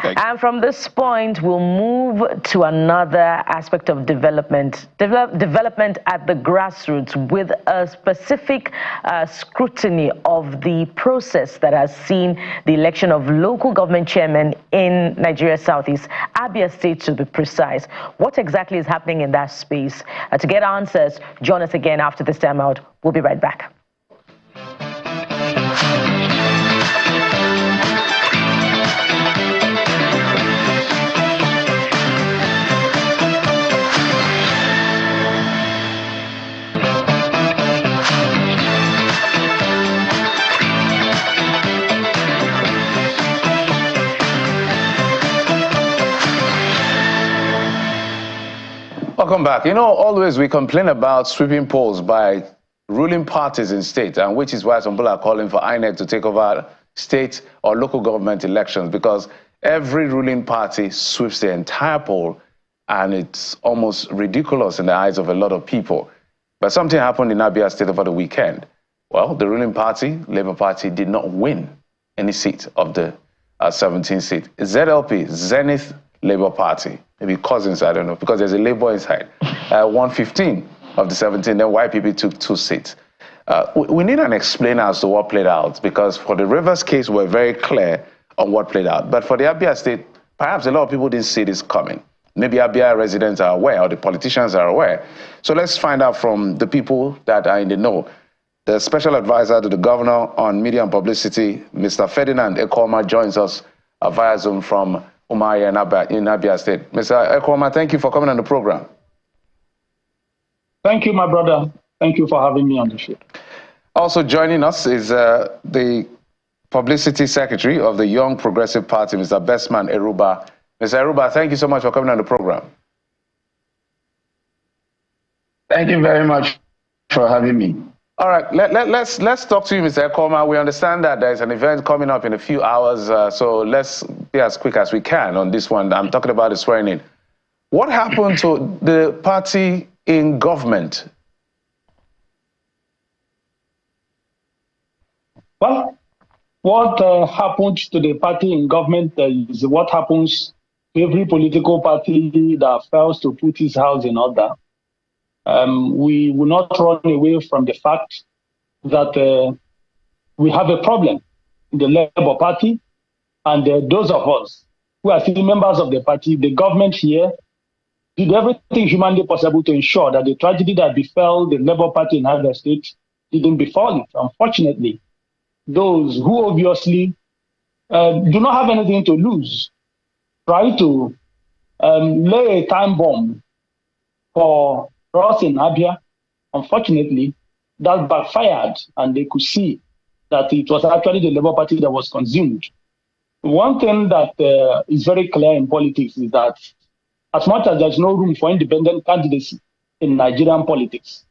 And from this point, we'll move to another aspect of development. Development at the grassroots with a specific scrutiny of the process that has seen the election of local government chairmen in Nigeria's Southeast, Abia State to be precise. What exactly is happening in that space? To get answers, join us again after this time out. We'll be right back. Welcome back. Always we complain about sweeping polls by ruling parties in state, and which is why some people are calling for INEC to take over state or local government elections, because every ruling party sweeps the entire poll, and it's almost ridiculous in the eyes of a lot of people. But something happened in Abia State over the weekend. Well, the ruling party, Labour Party, did not win any seat of the 17 seat. ZLP, Zenith Labour Party, maybe cousins, I don't know, because there's a Labour inside, 115 of the 17, then YPP took 2 seats. We need an explainer as to what played out, because for the Rivers case, we're very clear on what played out. But for the Abia State, perhaps a lot of people didn't see this coming. maybe Abia residents are aware or the politicians are aware. So let's find out from the people that are in the know. The special advisor to the governor on media and publicity, Mr. Ferdinand Ekoma, joins us via Zoom from Umuahia in Abia State. Mr. Ekoma, thank you for coming on the program. Thank you, my brother. Thank you for having me on the show. Also joining us is the Publicity Secretary of the Young Progressive Party, Mr. Bestman Eruba. Mr. Eruba, thank you so much for coming on the program. Thank you very much for having me. All right, let's talk to you, Mr. Ekoma. We understand that there's an event coming up in a few hours, so let's be as quick as we can on this one. I'm talking about the swearing in. What happened to the party in government? Well, what happened to the party in government is what happens to every political party that fails to put its house in order. We will not run away from the fact that we have a problem in the Labour Party, and those of us who are still members of the party, the government here, did everything humanly possible to ensure that the tragedy that befell the Labour Party in Abia State didn't befall it. Unfortunately, those who obviously do not have anything to lose try to lay a time bomb for us in Abia. Unfortunately, that backfired, and they could see that it was actually the Labour Party that was consumed. One thing that is very clear in politics is that as much as there's no room for independent candidacy in Nigerian politics,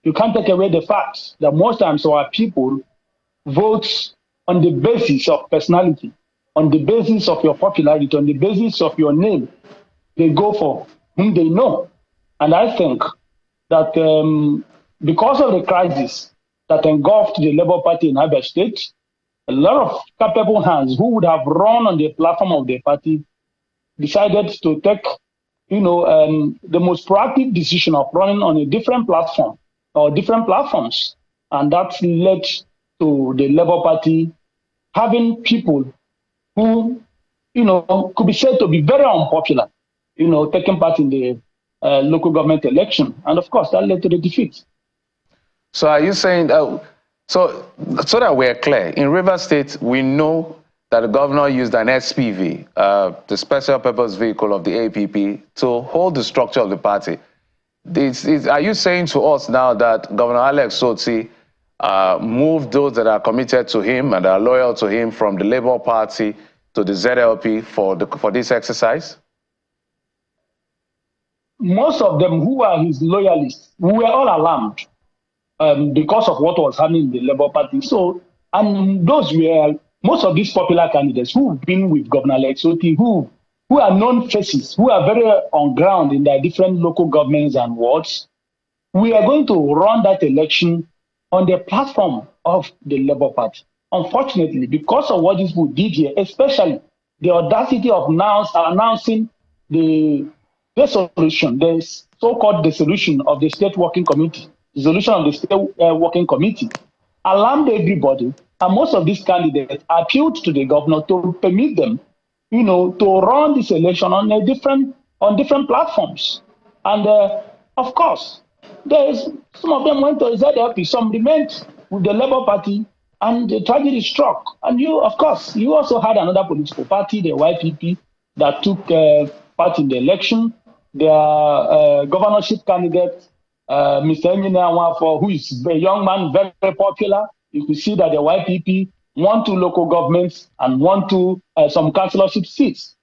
you can't take away the fact that most times our people vote on the basis of personality, on the basis of your popularity, on the basis of your name. They go for whom they know. And I think that because of the crisis that engulfed the Labour Party in Abia State, a lot of capable hands who would have run on the platform of the party decided to take, the most proactive decision of running on a different platform or different platforms. And that led to the Labour Party having people who, could be said to be very unpopular, taking part in the local government election. And of course, that led to the defeat. So are you saying, so that we're clear, in Rivers State, we know that the governor used an SPV, the special purpose vehicle of the APP, to hold the structure of the party. Are you saying to us now that Governor Alex Soti moved those that are committed to him and are loyal to him from the Labour Party to the ZLP for this exercise? Most of them who are his loyalists, we were all alarmed because of what was happening in the Labour Party. So, and those were most of these popular candidates who've been with Governor Alex Soti, who are known faces, who are very on ground in their different local governments and wards. We are going to run that election on the platform of the Labour Party. Unfortunately, because of what these people did here, especially the audacity of now announcing the dissolution, the so-called dissolution of the State Working Committee, dissolution of the State Working Committee, alarmed everybody. And most of these candidates appealed to the governor to permit them, to run this election on different platforms. And of course, some of them went to ZLP, some remained with the Labour Party, and the tragedy struck. And you also had another political party, the YPP, that took part in the election. Their governorship candidate, Mr. Eminawafo, who is a young man, very, very popular. You could see that the YPP won 2 local governments and won 2 some councillorship seats.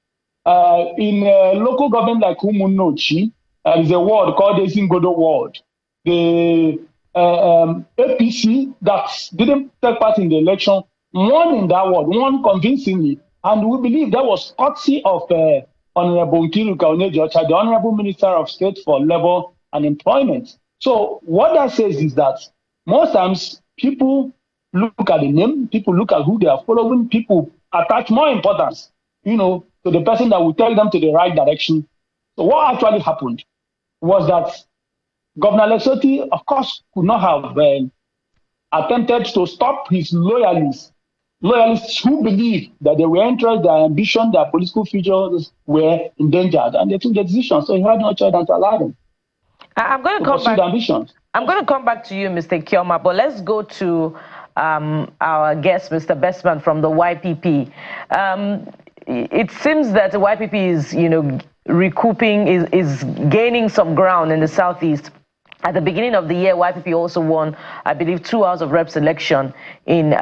In local government like Umunochi, there is a ward called the Zingodo ward. The APC that didn't take part in the election won in that ward, won convincingly. And we believe that was courtesy of Honorable Nkiru Kaunejocha, the Honorable Minister of State for Labour and Employment. So what that says is that most times people look at the name, people look at who they are following, people attach more importance, to the person that will tell them to the right direction. So what actually happened was that Governor Lesoti, of course, could not have attempted to stop his loyalists loyalists who believed that they were interested, their ambition, their political futures were endangered, and they took the decision. So he had no choice than to allow them. I'm going to come back to you, Mr. Kioma, but let's go to our guest, Mr. Bestman from the YPP. It seems that the YPP is, recouping, is gaining some ground in the southeast. At the beginning of the year, YPP also won, I believe, 2 House of Reps election in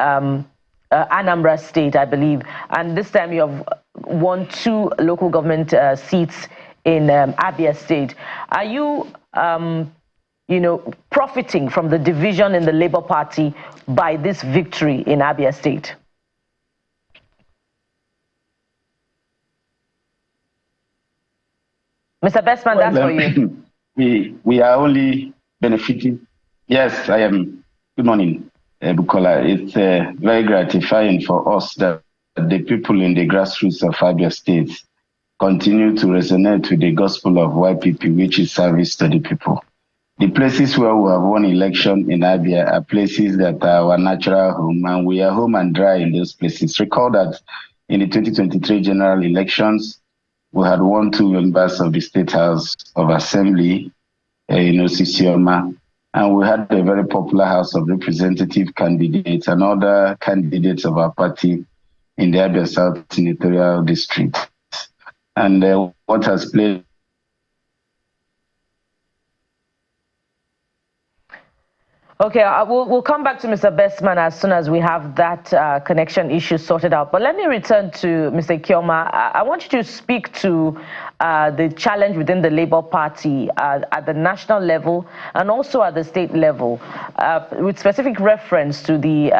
Anambra State, I believe. And this time you have won 2 local government seats in Abis State. Are you, profiting from the division in the Labour Party by this victory in Abis State? Mr. Bestman, that's for you. We are only benefiting. Yes, I am. Good morning, Bukola. It's very gratifying for us that the people in the grassroots of Abia State continue to resonate with the gospel of YPP, which is service to the people. The places where we have won election in Abia are places that are our natural home, and we are home and dry in those places. Recall that in the 2023 general elections, we had won 2 members of the State House of Assembly, Sisioma, and we had a very popular House of Representative candidates and other candidates of our party in the Abia South Senatorial District. And what has played... Okay, we'll come back to Mr. Bestman as soon as we have that connection issue sorted out. But let me return to Mr. Kioma. I want you to speak to the challenge within the Labour Party at the national level and also at the state level, with specific reference to the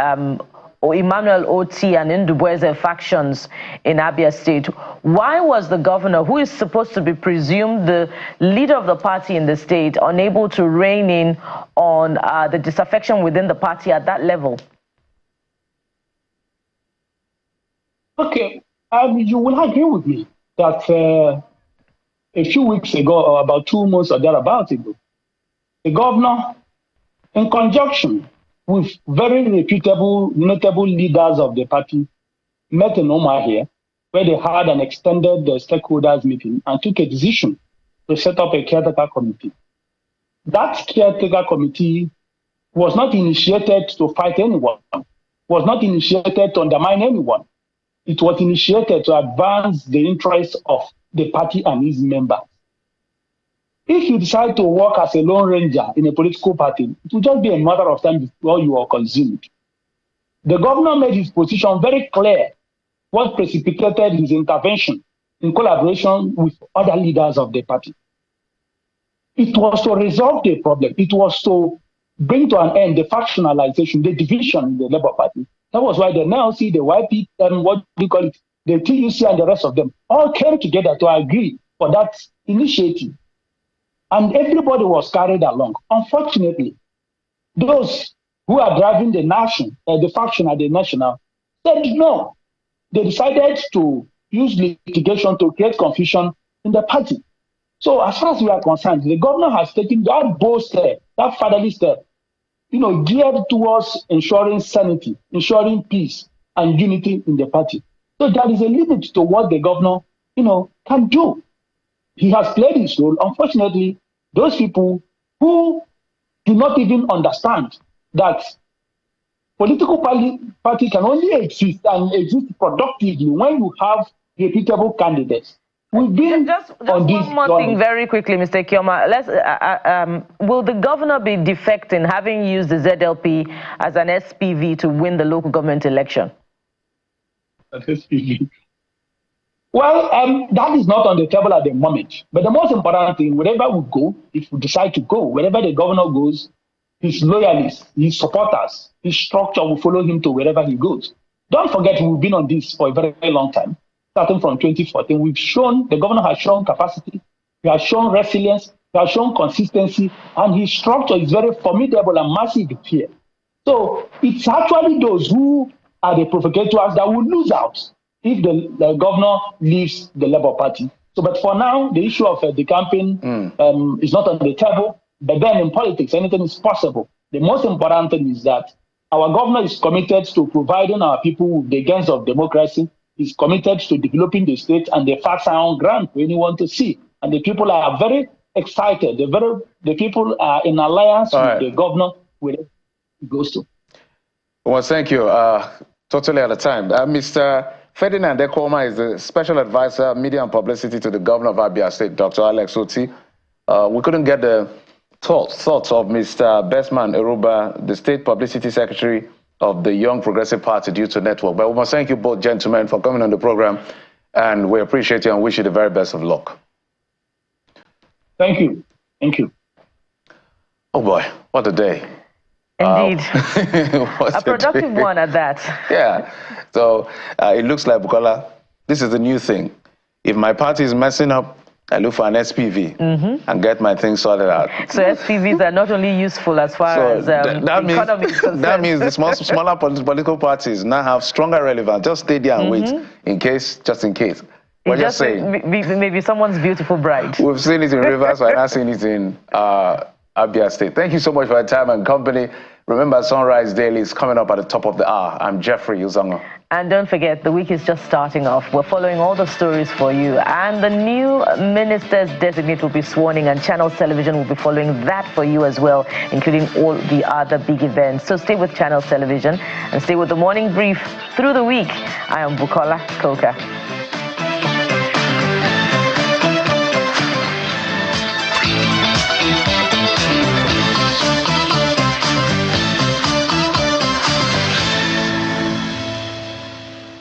Emmanuel Oti and Ndubweze factions in Abia State. Why was the governor, who is supposed to be presumed the leader of the party in the state, unable to rein in on the disaffection within the party at that level? Okay, you will agree with me that a few weeks ago, or about 2 months or thereabouts ago, the governor, in conjunction with very reputable, notable leaders of the party, met in Omar here, where they had an extended stakeholders meeting and took a decision to set up a caretaker committee. That caretaker committee was not initiated to fight anyone, was not initiated to undermine anyone. It was initiated to advance the interests of the party and its members. If you decide to work as a lone ranger in a political party, it will just be a matter of time before you are consumed. The governor made his position very clear, what precipitated his intervention in collaboration with other leaders of the party. It was to resolve the problem. It was to bring to an end the factionalization, the division in the Labour Party. That was why the NLC, the YP, the TUC and the rest of them all came together to agree for that initiative. And everybody was carried along. Unfortunately, those who are driving the nation, the faction at the national, said no. They decided to use litigation to create confusion in the party. So as far as we are concerned, the governor has taken that bold step, that fatherly step, geared towards ensuring sanity, ensuring peace and unity in the party. So there is a limit to what the governor, can do. He has played his role. Unfortunately, those people who do not even understand that political party can only exist and exist productively when you have reputable candidates. We've been just on this one more thing very quickly, Mr. Kioma. Will the governor be defecting, having used the ZLP as an SPV to win the local government election? SPV. Well, that is not on the table at the moment. But the most important thing, wherever we go, if we decide to go, wherever the governor goes, his loyalists, his supporters, his structure will follow him to wherever he goes. Don't forget, we've been on this for a very, very long time. Starting from 2014, the governor has shown capacity, he has shown resilience, he has shown consistency, and his structure is very formidable and massive here. So it's actually those who are the provocators that will lose out if the governor leaves the Labour Party. So, but for now, the issue of the campaign is not on the table. But then in politics, anything is possible. The most important thing is that Our governor is committed to providing our people with the gains of democracy. He's committed to developing the state, and the facts are on ground for anyone to see. And the people are very excited. The people are in alliance with the governor wherever he goes to. Well, thank you. Totally out of time. Mr. Ferdinand Ekoma is the Special Advisor, Media and Publicity to the Governor of Abia State, Dr. Alex Oti. We couldn't get the thoughts of Mr. Bestman Eruba, the State Publicity Secretary of the Young Progressive Party due to network. But we must thank you both, gentlemen, for coming on the program, and we appreciate you and wish you the very best of luck. Thank you. Thank you. Oh boy, what a day. Indeed. A productive one at that. Yeah. So it looks like, Bukola, this is the new thing. If my party is messing up, I look for an SPV and get my things sorted out. So SPVs are not only useful as far as the economy is concerned. That means the smaller political parties now have stronger relevance. Just stay there and wait, just in case. We're just saying. Maybe someone's beautiful bride. We've seen it in Rivers, we're not seeing it in Abia State. Thank you so much for your time and company. Remember, Sunrise Daily is coming up at the top of the hour. I'm Jeffrey Uzongo. And don't forget, the week is just starting off. We're following all the stories for you. And the new minister's designate will be sworn in, and Channels Television will be following that for you as well, including all the other big events. So stay with Channels Television and stay with the Morning Brief through the week. I am Bukola Koka.